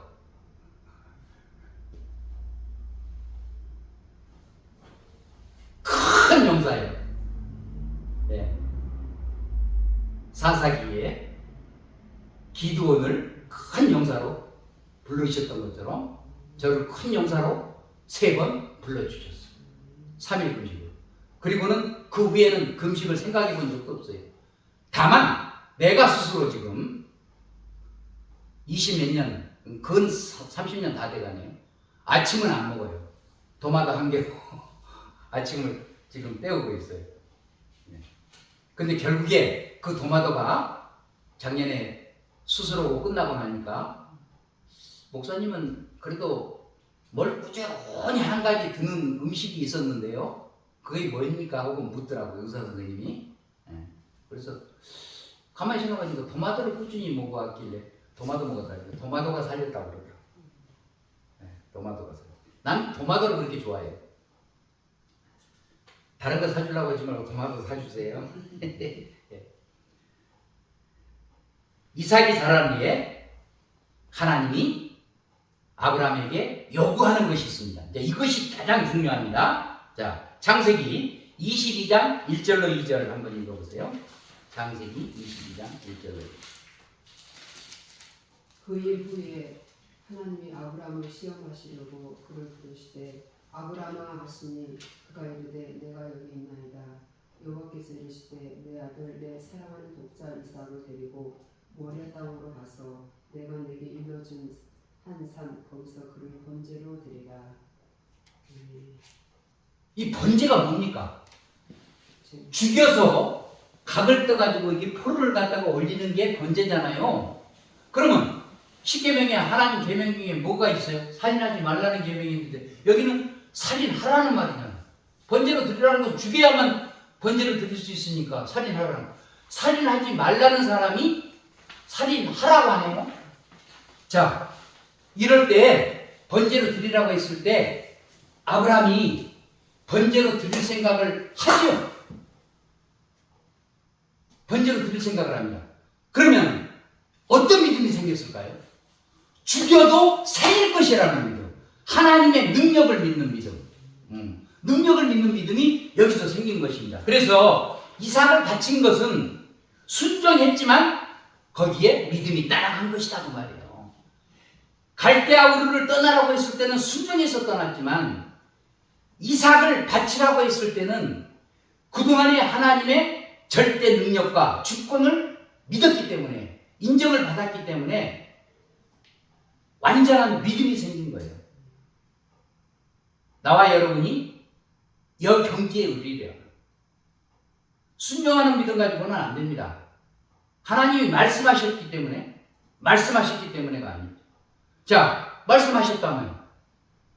큰 용사예요. 네. 사사기에 기드온을 큰 용사로 부르셨던 것처럼 저를 큰 용사로 3번 불러주셨어요. 3일 금식으로. 그리고는 그 후에는 금식을 생각해 본 적도 없어요. 다만 내가 스스로 지금 20몇 년, 근 30년 다 돼가네요. 아침은 안 먹어요. 도마도 한 개로 아침을 지금 때우고 있어요. 근데 결국에 그 도마도가 작년에 수술하고 끝나고 나니까 목사님은 그래도 뭘 꾸준히 한 가지 드는 음식이 있었는데요. 그게 뭐입니까? 하고 묻더라고요. 의사 선생님이. 그래서 가만히 생각하니까 도마도를 꾸준히 먹어왔길래 도마도 먹었다니까 도마도가 살렸다고 그러더라고요. 도마도가 살렸다. 난 도마도를 그렇게 좋아해요. 다른 거 사주려고 하지 말고 도마도 사주세요. 이삭이 자란 후에 하나님이 아브라함에게 요구하는 것이 있습니다. 이것이 가장 중요합니다. 자, 창세기 22장 1절로 2절 한번 읽어보세요. 창세기 22장 1절로 2절. 그 일 후에 하나님이 아브라함을 시험하시려고 그를 부르시되 아브라함아 하시니 그가 이르되 내가 여기 있나이다. 여호와께서 이르시되 내 아들 내 사랑하는 독자 이삭을 데리고 모리아 땅으로 가서 내가 내게 일러준 한 산 거기서 그를 번제로 드리라. 이 번제가 뭡니까? 죽여서 각을 떠가지고 이게 포를 갖다가 올리는 게 번제잖아요. 그러면 10계명에 하나님 계명 중에 뭐가 있어요? 살인하지 말라는 계명이 있는데 여기는 살인하라는 말이잖아요. 번제로 드리라는 건 죽여야만 번제를 드릴 수 있으니까 살인하라는 거. 살인하지 말라는 사람이 살인하라고 하네요. 자, 이럴 때 번제로 드리라고 했을 때 아브라함이 번제로 드릴 생각을 하죠. 번제로 드릴 생각을 합니다. 그러면 어떤 믿음이 생겼을까요? 죽여도 살릴 것이라는 믿음. 하나님의 능력을 믿는 믿음. 능력을 믿는 믿음이 여기서 생긴 것입니다. 그래서 이삭을 바친 것은 순종했지만 거기에 믿음이 따라간 것이다 그 말이에요. 갈대아 우르를 떠나라고 했을 때는 순종해서 떠났지만 이삭을 바치라고 했을 때는 그동안의 하나님의 절대 능력과 주권을 믿었기 때문에 인정을 받았기 때문에 완전한 믿음이 생긴 거예요. 나와 여러분이 여경지에 이르려 순종하는 믿음 가지고는 안 됩니다. 하나님이 말씀하셨기 때문에 말씀하셨기 때문에가 아닙니다. 자, 말씀하셨다면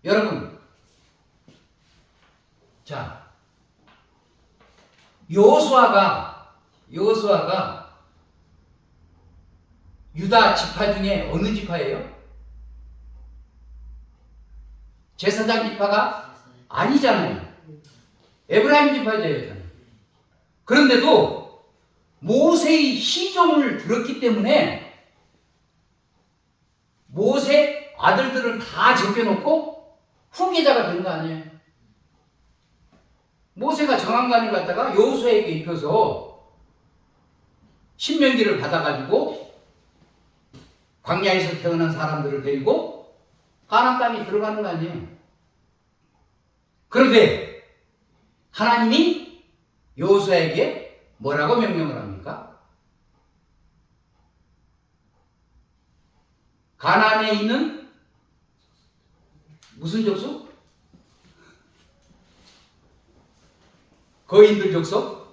여러분, 자, 여호수아가 유다 지파 중에 어느 지파예요? 제사장 지파가 아니잖아요. 에브라임 지파제였잖아요. 그런데도 모세의 시종을 들었기 때문에 모세 아들들을 다 제껴놓고 후계자가 된 거 아니에요. 모세가 정한관을 갖다가 여호수아에게 입혀서 신명기를 받아가지고 광야에서 태어난 사람들을 데리고 가나안 땅에 들어가는 거 아니에요. 그런데 하나님이 여호수아에게 뭐라고 명령을 합니까? 가나안에 있는 무슨 족속? 거인들 족속?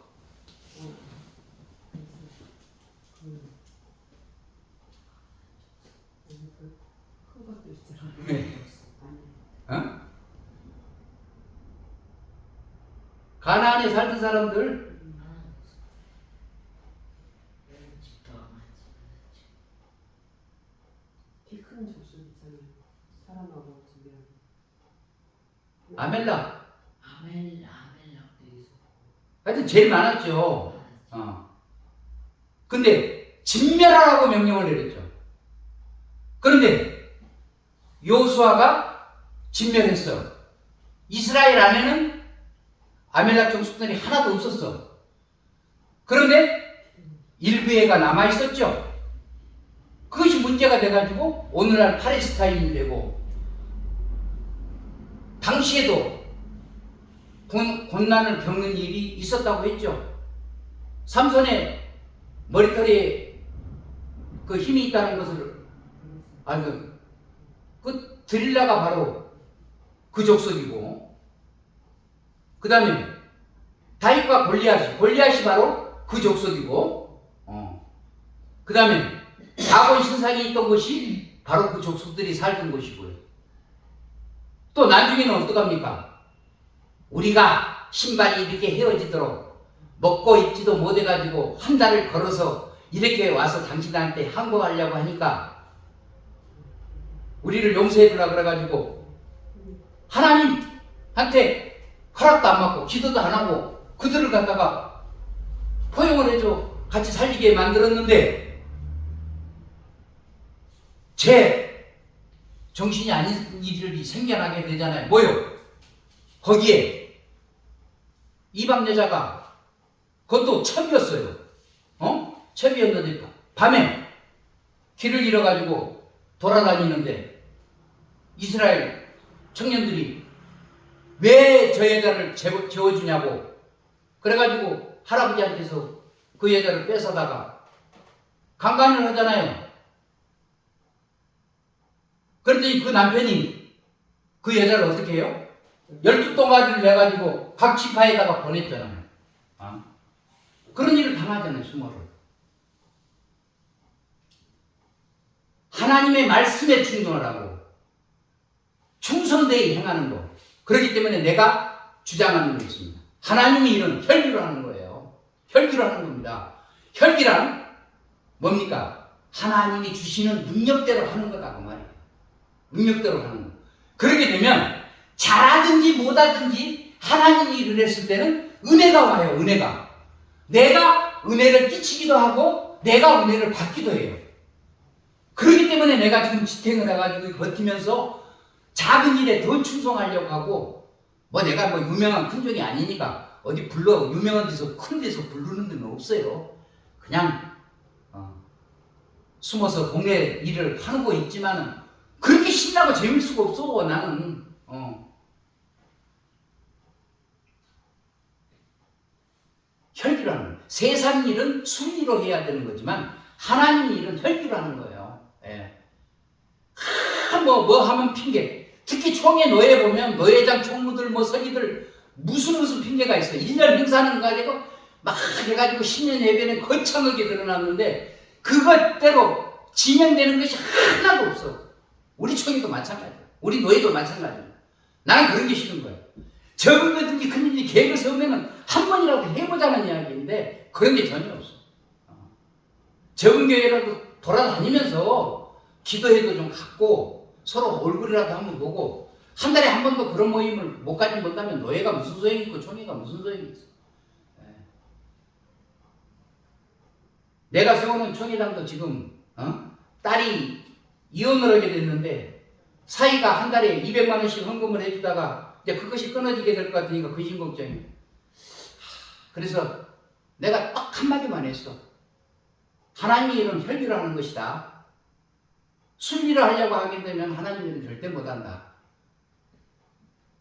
큰 것도 있잖아. 네. 아니. 어? 가나안에 살던 사람들 키 큰 족속 있잖아요. 사람하고 준비하는. 아멜라 아멜락도 있어. 하여튼 제일 많았죠. 근데 진멸하라고 명령을 내렸죠. 그런데 여호수아가 진멸했어. 이스라엘 안에는 아멜락 족속들이 하나도 없었어. 그런데 일부애가 남아있었죠. 그것이 문제가 돼가지고 오늘날 팔레스타인이 되고, 당시에도 곤난을 겪는 일이 있었다고 했죠. 삼손의 머리털에 그 힘이 있다는 것을 알고, 그 드릴라가 바로 그 족속이고, 그 다음에 다윗과 골리앗이 바로 그 족속이고, 그 다음에 다곤 신상이 있던 곳이 바로 그 족속들이 살던 곳이고요. 또 나중에는 어떡합니까? 우리가 신발이 이렇게 헤어지도록 먹고 입지도 못해가지고 한 달을 걸어서 이렇게 와서 당신한테 항거하려고 하니까 우리를 용서해주라 그래가지고 하나님한테 허락도 안 받고 기도도 안 하고 그들을 갖다가 포용을 해줘 같이 살리게 만들었는데, 제 정신이 아닌 일이 생겨나게 되잖아요. 뭐요? 거기에 이방 여자가, 그것도 첩이었어요. 첩이었는데 밤에 길을 잃어가지고 돌아다니는데 이스라엘 청년들이 왜 저 여자를 재워주냐고 그래가지고 할아버지한테서 그 여자를 뺏어다가 강간을 하잖아요. 그런데 그 남편이 그 여자를 어떻게 해요? 12동아리를 내가지고 각 지파에다가 보냈잖아요. 그런 일을 당하잖아요, 수모를. 하나님의 말씀에 충성하라고, 충성되이 행하는 거. 그렇기 때문에 내가 주장하는 게 있습니다. 하나님이 이런 혈기로 하는 거예요. 혈기로 하는 겁니다. 혈기란 뭡니까? 하나님이 주시는 능력대로 하는 거다, 그 말이에요. 능력대로 하는 거. 그렇게 되면 잘하든지 못하든지 하나님이 일을 했을 때는 은혜가 와요. 은혜가. 내가 은혜를 끼치기도 하고 내가 은혜를 받기도 해요. 그렇기 때문에 내가 지금 지탱을 해가지고 버티면서 작은 일에 더 충성하려고 하고, 뭐 내가 뭐 유명한 큰종이 아니니까 어디 유명한 데서 큰 데서 부르는 데는 없어요. 그냥 숨어서 동네 일을 하는 거 있지만은 그렇게 신나고 재밌을 수가 없어. 나는 혈기로 하는 거예요. 세상 일은 순리로 해야 되는 거지만 하나님 일은 혈기로 하는 거예요. 예. 뭐 하면 핑계. 특히 총회 노예 보면 노예장 총무들 뭐 서기들 무슨 핑계가 있어. 1년 행사하는 거 가지고 막 해가지고 10년 예배는 거창하게 드러났는데 그것대로 진행되는 것이 하나도 없어. 우리 총회도 마찬가지야. 우리 노예도 마찬가지야. 나는 그런 게 싫은 거야. 적은 거든지 큰일이 계획을 세우면 한 번이라도 해보자는 이야기인데 그런 게 전혀 없어. 적은 교회라도 돌아다니면서 기도회도 좀 갖고 서로 얼굴이라도 한번 보고 한 달에 한 번도 그런 모임을 못 가지 못하면 노예가 무슨 소용이 있고 총회가 무슨 소용이 있어. 내가 세우는 총회장도 지금 딸이 이혼을 하게 됐는데 사위가 한 달에 200만 원씩 헌금을 해주다가 이제 그것이 끊어지게 될 것 같으니까 그 심걱정이에요. 그래서 내가 딱 한마디만 했어. 하나님의 일은 혈기로 하는 것이다. 순리를 하려고 하게 되면 하나님의 일은 절대 못한다.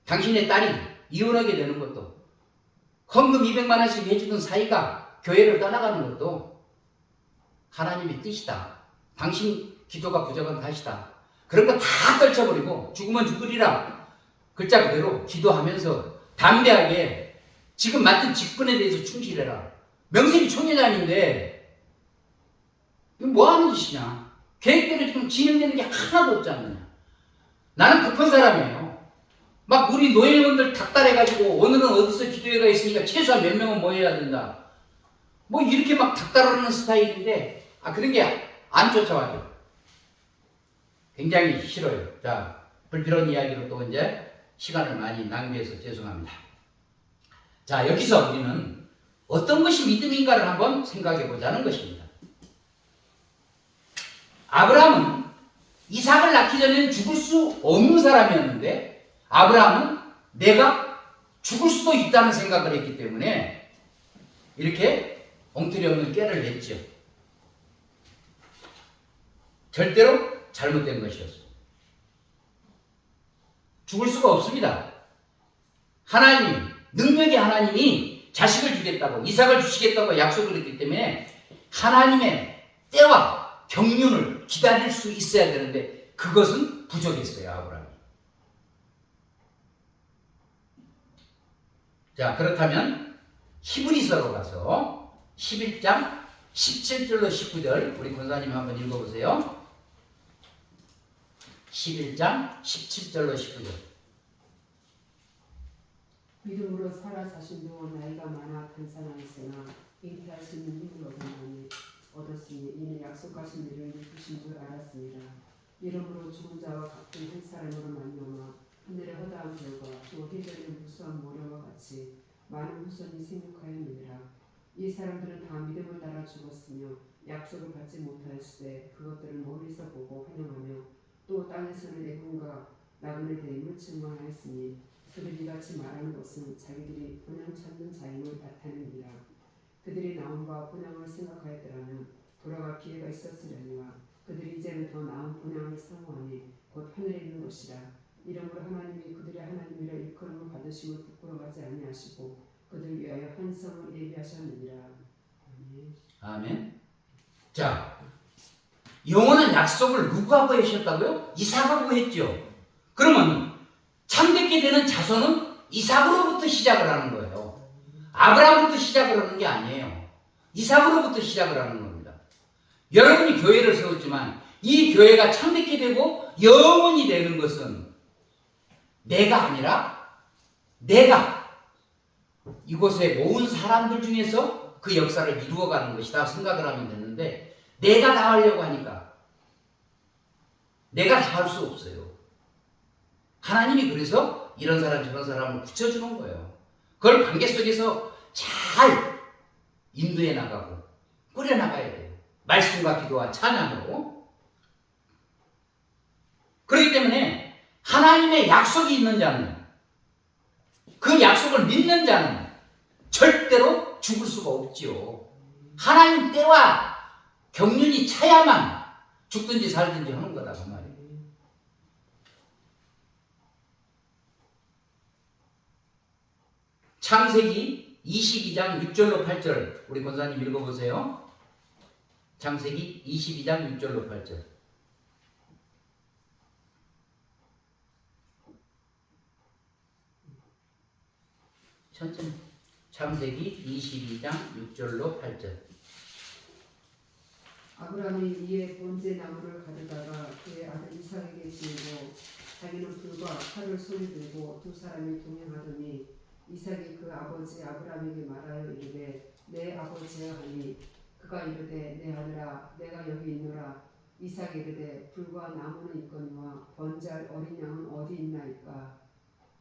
당신의 딸이 이혼하게 되는 것도 헌금 200만 원씩 해주던 사위가 교회를 떠나가는 것도 하나님의 뜻이다. 당신 기도가 부족한 탓이다. 그런 거 다 떨쳐버리고 죽으면 죽으리라. 글자 그대로 기도하면서 담대하게 지금 맡은 직분에 대해서 충실해라. 명색이 총회장인데 이거 뭐 하는 짓이냐. 계획대로 지금 진행되는 게 하나도 없지 않느냐. 나는 급한 사람이에요. 막 우리 노예원들 닥달해가지고 오늘은 어디서 기도회가 있으니까 최소한 몇 명은 모여야 된다. 뭐 이렇게 막 닥달하는 스타일인데 그런 게 안 쫓아와요. 굉장히 싫어요. 자, 불필요한 이야기로 또 이제 시간을 많이 낭비해서 죄송합니다. 자, 여기서 우리는 어떤 것이 믿음인가를 한번 생각해 보자는 것입니다. 아브라함은 이삭을 낳기 전에는 죽을 수 없는 사람이었는데 아브라함은 내가 죽을 수도 있다는 생각을 했기 때문에 이렇게 엉터리 없는 꾀를 냈죠. 절대로 잘못된 것이었어요. 죽을 수가 없습니다. 하나님, 능력의 하나님이 자식을 주겠다고 이삭을 주시겠다고 약속을 했기 때문에 하나님의 때와 경륜을 기다릴 수 있어야 되는데 그것은 부족했어요. 아브라함이. 자, 그렇다면 히브리서로 가서 11장 17절로 19절 우리 권사님 한번 읽어보세요. 11장 17절로 19절. 믿음으로 사라 자신도 나이가 많아 간사하였으나 잉태할 수 있는 힘을 얻었으니 이는 약속하신 일을 이루신 줄 알았습니다. 이러므로 죽은 자와 같은 한 사람으로 말미암아 하늘의 허다한 별과 또 해변의 무수한 모래와 같이 많은 후손이 생육하였느니라. 이 사람들은 다 믿음을 따라 죽었으며 약속을 받지 못하였으되 그것들을 멀리서 보고 환영하며 또 땅에서는 애군과 나그네 대임을 증언하였으니 그들이 같이 말하는 것은 자기들이 본향 찾는 자임을 나타냅니다. 그들이 나음과 본향을 생각하였더라면 돌아갈 기회가 있었으려니와 그들이 이제는 더 나은 본향을 사모하니 곧 하늘에 있는 것이라. 이러므로 하나님이 그들의 하나님이라 일컬음을 받으심을 부끄러워하지 아니하시고 그들 위하여 한 성을 예비하셨느니라. 아멘. 아멘. 자, 영원한 약속을 누구하고 하셨다고요? 이삭하고 했죠. 그러면 참되게 되는 자손은 이삭으로부터 시작을 하는 거예요. 아브라함부터 시작을 하는 게 아니에요. 이삭으로부터 시작을 하는 겁니다. 여러분이 교회를 세웠지만 이 교회가 참되게 되고 영원히 되는 것은 내가 아니라 내가 이곳에 모은 사람들 중에서 그 역사를 이루어가는 것이다 생각을 하면 되는데 내가 다 하려고 하니까 내가 다 할 수 없어요. 하나님이 그래서 이런 사람 저런 사람을 붙여주는 거예요. 그걸 관계 속에서 잘 인도해 나가고 꾸려나가야 돼요. 말씀과 기도와 찬양으로. 그렇기 때문에 하나님의 약속이 있는 자는 그 약속을 믿는 자는 절대로 죽을 수가 없지요. 하나님 때와 경륜이 차야만 죽든지 살든지 하는 거다 그 말이에요. 창세기 22장 6절로 8절 우리 권사님 읽어보세요. 창세기 22장 6절로 8절. 천천히. 창세기 22장 6절로 8절. 아브라함이 이에 번제 나무를 가져다가 그의 아들 이삭에게 지우고 자기는 불과 칼을 손에 들고 두 사람이 동행하더니 이삭이 그 아버지 아브라함에게 말하여 이르되 내 아버지여 하니 그가 이르되 내 아들아 내가 여기 있노라. 이삭이 이르되 불과 나무는 있거니와 번제할 어린 양은 어디 있나이까.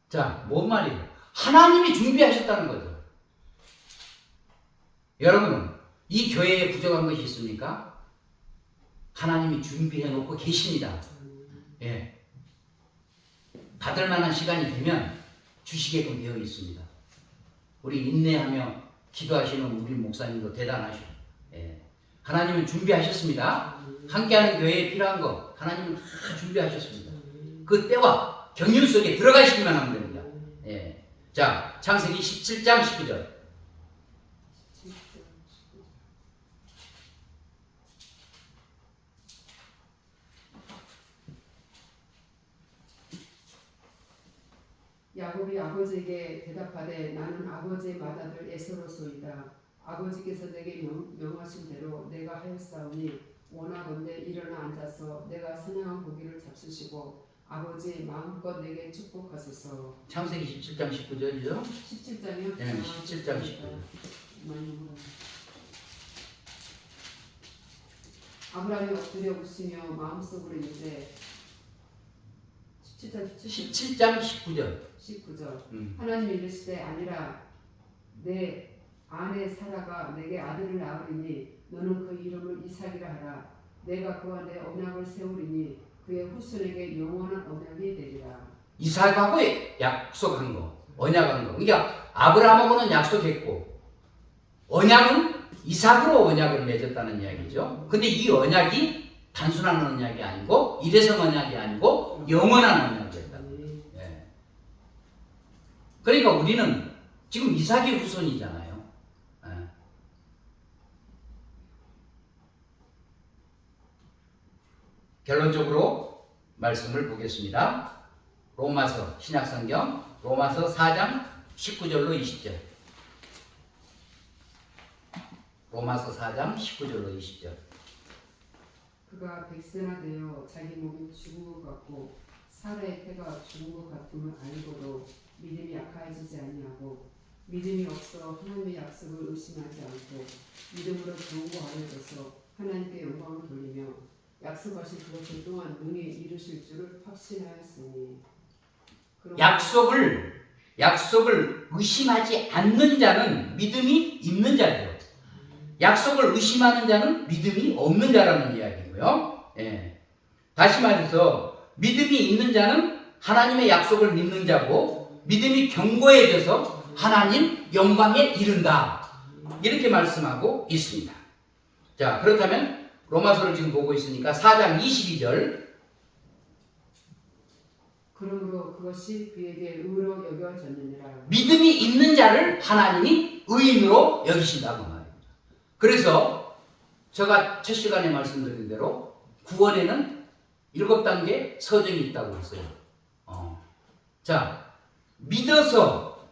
자, 뭔 말이에요? 하나님이 준비하셨다는 거죠. 여러분, 이 교회에 부족한 것이 있습니까? 하나님이 준비해 놓고 계십니다. 예. 받을 만한 시간이 되면 주시게끔 되어 있습니다. 우리 인내하며 기도하시는 우리 목사님도 대단하셔. 예. 하나님은 준비하셨습니다. 함께하는 교회에 필요한 거 하나님은 다 준비하셨습니다. 그 때와 경륜 속에 들어가시기만 하면 됩니다. 예. 자, 창세기 17장 19절. 야곱이 아버지에게 대답하되 나는 아버지의 맏아들 에서로소이다. 아버지께서 내게 명하신 대로 내가 하였사오니 원하건대 일어나 앉아서 내가 사냥한 고기를 잡수시고 아버지 마음껏 내게 축복하소서. 창세기 17장 19절이죠? 17장이요? 네, 17장 19절. 아브라함이 엎드려 웃으며 마음속으로 이르되 17장 19절. 19절. 하나님이 이르시되 아니라 내 아내 사라가 내게 아들을 낳으리니 너는 그 이름을 이삭이라 하라. 내가 그와 내 언약을 세우리니 그의 후손에게 영원한 언약이 되리라. 이삭하고 약속한 거, 언약한 거. 그러니까 아브라함하고는 약속했고 언약은 이삭으로 언약을 맺었다는 이야기죠. 근데 이 언약이 단순한 언약이 아니고 일회성 언약이 아니고 영원한 언약이었다. 예. 그러니까 우리는 지금 이삭의 후손이잖아요. 예. 결론적으로 말씀을 보겠습니다. 로마서 신약성경 로마서 4장 19절로 20절. 로마서 4장 19절로 20절. 그가 백세나 되어 자기 몸이 죽은 것 같고 사라의 태가 죽은 것 같음을 알고도 믿음이 약해지지 아니하고 믿음이 없어 하나님의 약속을 의심하지 않고 믿음으로 경고하여 줘서 하나님께 영광을 돌리며 약속하신 그것을 또한 능히 이루실 줄을 확신하였으니. 약속을 의심하지 않는 자는 믿음이 있는 자죠. 약속을 의심하는 자는 믿음이 없는 자라는 이야기고요. 예. 다시 말해서 믿음이 있는 자는 하나님의 약속을 믿는 자고 믿음이 견고해져서 하나님 영광에 이른다. 이렇게 말씀하고 있습니다. 자, 그렇다면 로마서를 지금 보고 있으니까 4장 22절. 그러므로 그것이 그에게 의로 여겨졌느니라. 믿음이 있는 자를 하나님이 의인으로 여기신다고 말입니다. 그래서 제가 첫 시간에 말씀드린 대로 구원에는 7단계 서정이 있다고 했어요. 자, 믿어서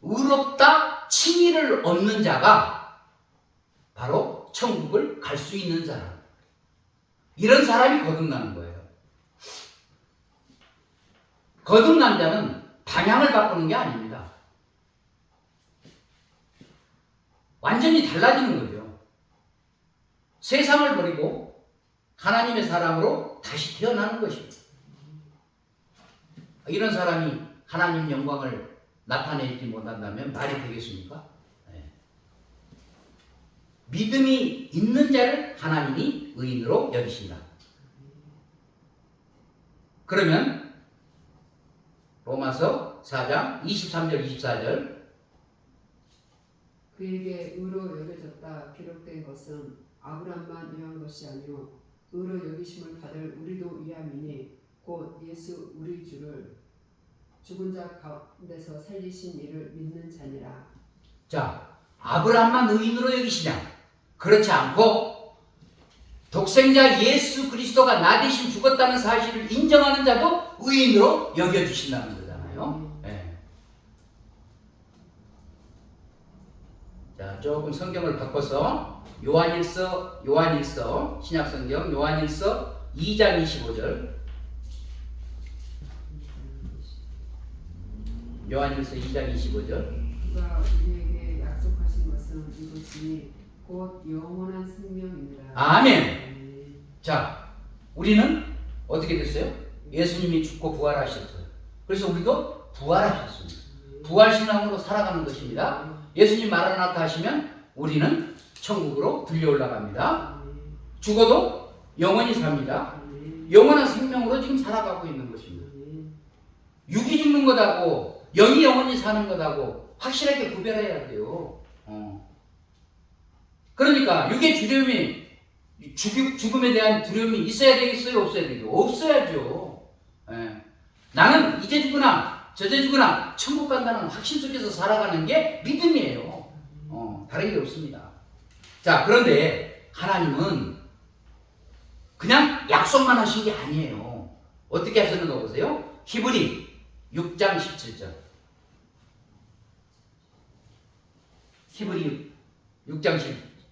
의롭다 칭의를 얻는 자가 바로 천국을 갈 수 있는 사람. 이런 사람이 거듭나는 거예요. 거듭난 자는 방향을 바꾸는 게 아닙니다. 완전히 달라지는 거죠. 세상을 버리고 하나님의 사람으로 다시 태어나는 것입니다. 이런 사람이 하나님 영광을 나타내지 못한다면 말이 되겠습니까? 네. 믿음이 있는 자를 하나님이 의인으로 여기신다. 그러면 로마서 4장 23절 24절. 그에게 의로 여겨졌다 기록된 것은 아브람만 위한 것이 아니요 의로 여기심을 받을 우리도 위함이니 곧 예수 우리 주를 죽은 자 가운데서 살리신 이를 믿는 자니라. 자, 아브람만 의인으로 여기시냐? 그렇지 않고 독생자 예수 그리스도가 나 대신 죽었다는 사실을 인정하는 자도 의인으로 여겨주신다는 거잖아요. 네. 자, 조금 성경을 바꿔서 요한일서 신약성경 요한일서 2장 25절. 요한일서 2장 25절. 그가 우리에게 약속하신 것은 이것이니 곧 영원한 생명입니다. 아멘. 자, 우리는 어떻게 됐어요? 예수님이 죽고 부활하셨어요. 그래서 우리도 부활하셨습니다. 부활신앙으로 살아가는 것입니다. 예수님 마라나타 하시면 우리는 천국으로 들려 올라갑니다. 죽어도 영원히 삽니다. 영원한 생명으로 지금 살아가고 있는 것입니다. 육이 죽는 것하고 영이 영원히 사는 것하고 확실하게 구별해야 돼요. 그러니까 육의 두려움이 죽음에 대한 두려움이 있어야 되겠어요? 없어야 되겠어요? 없어야죠. 예. 나는 이제 죽으나 저제 죽으나 천국 간다는 확신 속에서 살아가는 게 믿음이에요. 다른 게 없습니다. 자, 그런데 하나님은 그냥 약속만 하신 게 아니에요. 어떻게 하셨는가 보세요. 히브리 6장 17절. 히브리 6장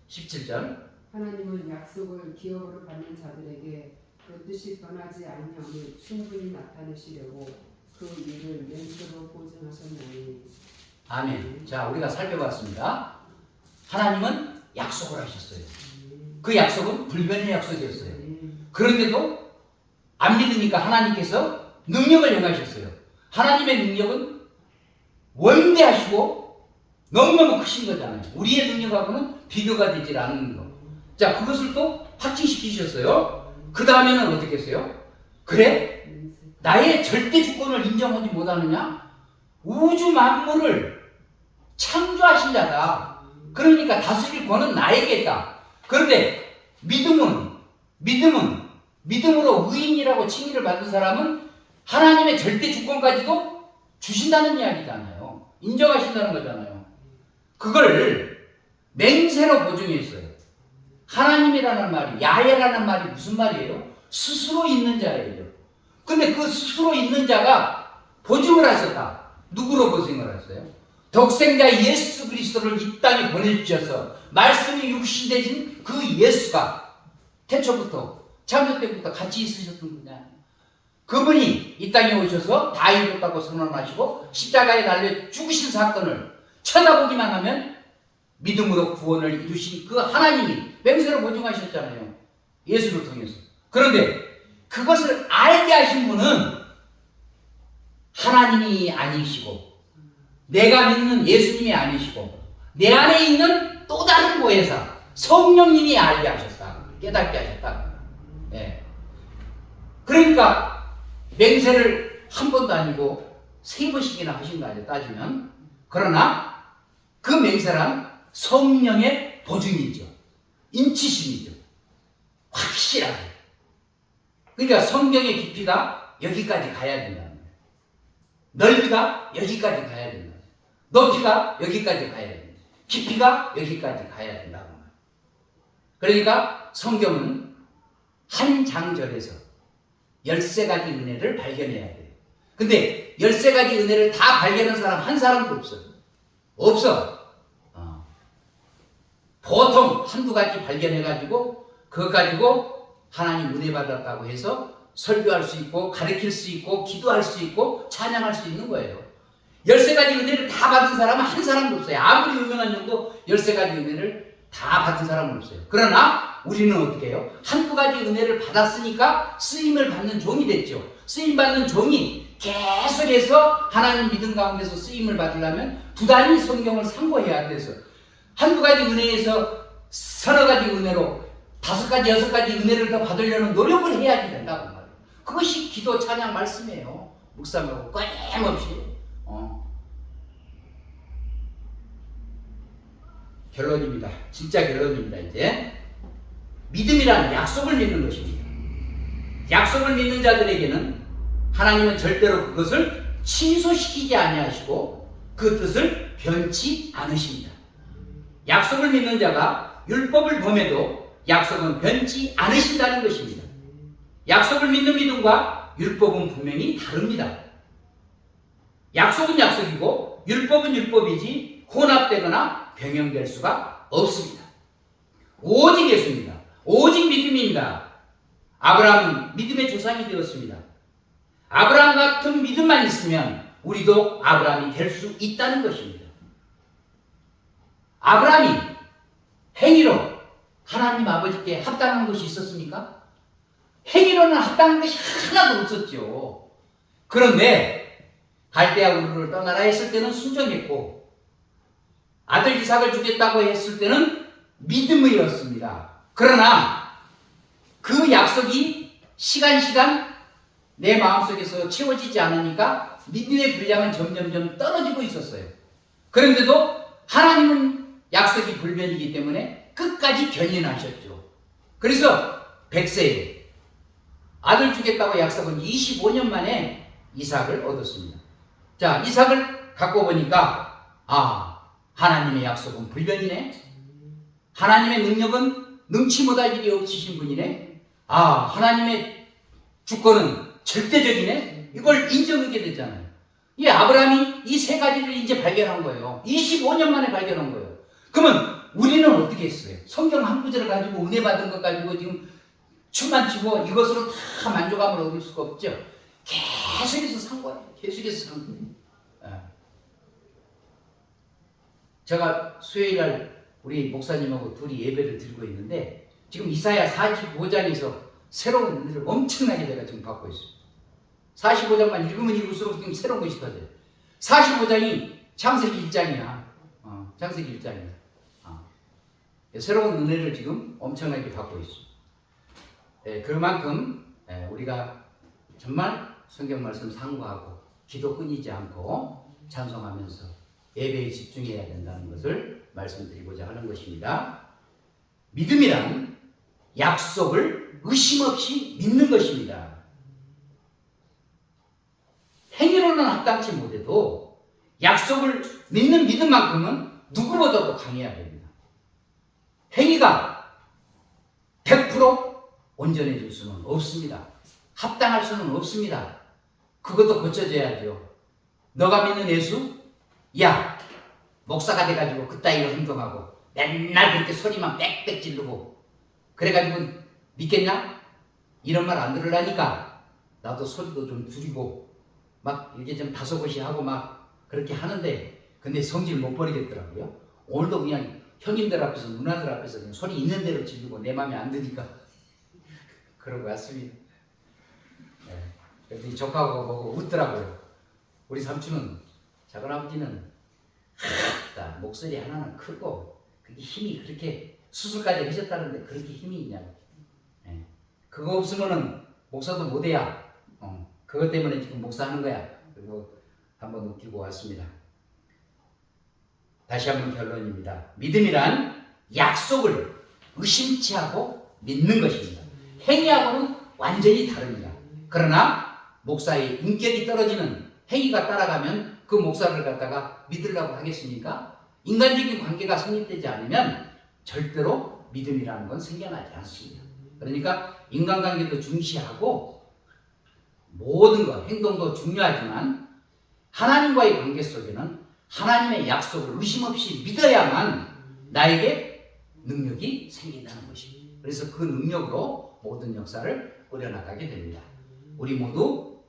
17절. 하나님은 약속을 기업으로 받는 자들에게 그 뜻이 변하지 아니함을 충분히 나타내시려고 그 일을 맹세로 보증하셨나니. 아멘. 자, 우리가 살펴봤습니다. 하나님은 약속을 하셨어요. 그 약속은 불변의 약속이었어요. 그런데도 안 믿으니까 하나님께서 능력을 행하셨어요. 하나님의 능력은 원대하시고 너무너무 크신 거잖아요. 우리의 능력하고는 비교가 되질 않는 거. 자, 그것을 또 확증시키셨어요. 그 다음에는 어떻게 했어요? 그래? 나의 절대 주권을 인정하지 못하느냐? 우주 만물을 창조하신 자다. 그러니까 다스릴 권은 나에게 있다. 그런데 믿음으로 의인이라고 칭의를 받은 사람은 하나님의 절대 주권까지도 주신다는 이야기잖아요. 인정하신다는 거잖아요. 그걸 맹세로 보증했어요. 하나님이라는 말이, 야훼라는 말이 무슨 말이에요? 스스로 있는 자예요. 근데 그 스스로 있는 자가 보증을 하셨다. 누구로 보증을 하셨어요? 독생자 예수 그리스도를 이 땅에 보내주셔서 말씀이 육신이 되신 그 예수가 태초부터 창조 때부터 같이 있으셨던 분이야. 그분이 이 땅에 오셔서 다 이뤘다고 선언하시고 십자가에 달려 죽으신 사건을 쳐다보기만 하면 믿음으로 구원을 이루신 그 하나님이 맹세로 보증하셨잖아요. 예수를 통해서. 그런데 그것을 알게 하신 분은 하나님이 아니시고 내가 믿는 예수님이 아니시고 내 안에 있는 또 다른 보혜사 성령님이 알게 하셨다. 깨닫게 하셨다. 네. 그러니까 맹세를 한 번도 아니고 3번씩이나 하신 거 아니에요, 따지면. 그러나 그 맹세란 성령의 보증이죠. 인치심이죠. 확실하게. 그러니까 성경의 깊이가 여기까지 가야 된다는 거예요. 넓이가 여기까지 가야 된다. 높이가 여기까지 가야 된다. 깊이가 여기까지 가야 된다는 거예요. 그러니까 성경은 한 장절에서 13가지 은혜를 발견해야 돼요. 근데 13가지 은혜를 다 발견한 사람 한 사람도 없어요. 없어. 보통 한두 가지 발견해가지고 그거 가지고 하나님 은혜 받았다고 해서 설교할 수 있고 가르칠 수 있고 기도할 수 있고 찬양할 수 있는 거예요. 13가지 은혜를 다 받은 사람은 한 사람도 없어요. 아무리 유명한 영도 13가지 은혜를 다 받은 사람은 없어요. 그러나 우리는 어떻게 해요? 한두 가지 은혜를 받았으니까 쓰임을 받는 종이 됐죠. 쓰임 받는 종이 계속해서 하나님 믿음 가운데서 쓰임을 받으려면 두단히 성경을 상고해야 돼서 한두 가지 은혜에서 서너 가지 은혜로 5가지, 6가지 은혜를 더 받으려는 노력을 해야지 된다고 말이에요. 그것이 기도, 찬양, 말씀이에요. 묵상하고 끊임없이. 결론입니다. 진짜 결론입니다. 이제 믿음이란 약속을 믿는 것입니다. 약속을 믿는 자들에게는 하나님은 절대로 그것을 취소시키지 아니하시고 그 뜻을 변치 않으십니다. 약속을 믿는 자가 율법을 범해도 약속은 변치 않으신다는 것입니다. 약속을 믿는 믿음과 율법은 분명히 다릅니다. 약속은 약속이고 율법은 율법이지 혼합되거나 병행될 수가 없습니다. 오직 예수입니다. 오직 믿음입니다. 아브라함은 믿음의 조상이 되었습니다. 아브라함 같은 믿음만 있으면 우리도 아브라함이 될 수 있다는 것입니다. 아브라함이 행위로 하나님 아버지께 합당한 것이 있었습니까? 행위로는 합당한 것이 하나도 없었죠. 그런데 갈대아 우르를 떠나라 했을 때는 순종했고, 아들 이삭을 주겠다고 했을 때는 믿음이었습니다. 그러나 그 약속이 시간 내 마음속에서 채워지지 않으니까 믿음의 분량은 점점 떨어지고 있었어요. 그런데도 하나님은 약속이 불변이기 때문에 끝까지 견인하셨죠. 그래서 100세에 아들 주겠다고 약속은 25년 만에 이삭을 얻었습니다. 자, 이삭을 갖고 보니까 하나님의 약속은 불변이네. 하나님의 능력은 능치 못할 일이 없으신 분이네. 하나님의 주권은 절대적이네. 이걸 인정하게 됐잖아요. 이 아브라함이 이 세 가지를 이제 발견한 거예요. 25년 만에 발견한 거예요. 그러면 우리는 어떻게 했어요? 성경 한 구절을 가지고 은혜 받은 것 가지고 지금 춤만 추고 이것으로 다 만족감을 얻을 수가 없죠. 계속해서 산 거예요. 계속해서 산 거예요. 제가 수요일날 우리 목사님하고 둘이 예배를 드리고 있는데 지금 이사야 45장에서 새로운 은혜를 엄청나게 내가 지금 받고 있어요. 45장만 읽으면 읽을수록 지금 새로운 것이 터져요. 45장이 창세기 1장이야. 창세기 1장이야. 새로운 은혜를 지금 엄청나게 받고 있어요. 그만큼 우리가 정말 성경 말씀 상고하고 기도 끊이지 않고 찬송하면서 예배에 집중해야 된다는 것을 말씀드리고자 하는 것입니다. 믿음이란 약속을 의심 없이 믿는 것입니다. 행위로는 합당치 못해도 약속을 믿는 믿음만큼은 누구보다도 강해야 됩니다. 행위가 100% 온전해질 수는 없습니다. 합당할 수는 없습니다. 그것도 고쳐져야죠. 너가 믿는 예수? 야, 목사가 돼가지고 그따위로 행동하고 맨날 그렇게 소리만 빽빽 지르고 그래가지고 믿겠냐? 이런 말 안 들으려니까 나도 소리도 좀 줄이고 막 이렇게 좀 다소곳이하고 막 그렇게 하는데 근데 성질 못 버리겠더라고요. 오늘도 그냥 형님들 앞에서 누나들 앞에서 그냥 소리 있는 대로 지르고 내 마음에 안 드니까 그러고 왔습니다. 그래서 조카하고 보고 웃더라고요. 우리 삼촌은 작은아버지는 목소리 하나는 크고 그게 힘이 그렇게 수술까지 하셨다는데 그렇게 힘이 있냐고. 그거 없으면은 목사도 못해야. 그것 때문에 지금 목사하는 거야. 그리고 한번 웃기고 왔습니다. 다시 한번 결론입니다. 믿음이란 약속을 의심치 하고 믿는 것입니다. 행위하고는 완전히 다릅니다. 그러나 목사의 인격이 떨어지는 행위가 따라가면 그 목사를 갖다가 믿으려고 하겠습니까? 인간적인 관계가 성립되지 않으면 절대로 믿음이라는 건 생겨나지 않습니다. 그러니까 인간관계도 중시하고 모든 것, 행동도 중요하지만 하나님과의 관계 속에는 하나님의 약속을 의심 없이 믿어야만 나에게 능력이 생긴다는 것입니다. 그래서 그 능력으로 모든 역사를 꾸려나가게 됩니다. 우리 모두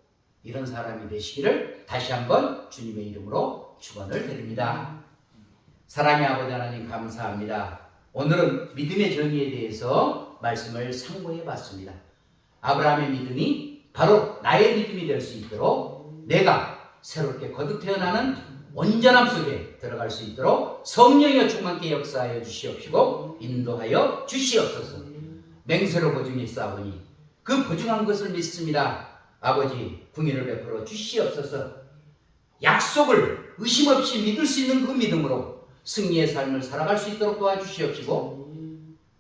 이런 사람이 되시기를 다시 한번 주님의 이름으로 축원을 드립니다. 사랑의 아버지 하나님 감사합니다. 오늘은 믿음의 정의에 대해서 말씀을 상고해 봤습니다. 아브라함의 믿음이 바로 나의 믿음이 될 수 있도록 내가 새롭게 거듭 태어나는 온전함 속에 들어갈 수 있도록 성령의 충만케 역사하여 주시옵시고 인도하여 주시옵소서. 맹세로 보증했사오니 그 보증한 것을 믿습니다. 아버지 궁의를 베풀어 주시옵소서. 약속을 의심 없이 믿을 수 있는 그 믿음으로 승리의 삶을 살아갈 수 있도록 도와주시옵시고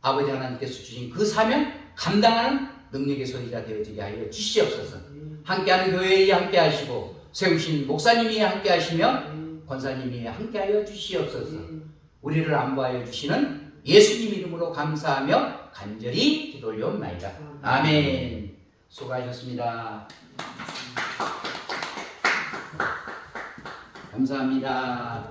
아버지 하나님께서 주신 그 사명 감당하는 능력의 소리가 되어지게 하여 주시옵소서. 함께하는 교회에 함께하시고 세우신 목사님이 함께하시며 권사님이 함께하여 주시옵소서. 우리를 안보하여 주시는 예수님 이름으로 감사하며 간절히 기도 올려옵나이다. 아멘. 수고하셨습니다. 감사합니다.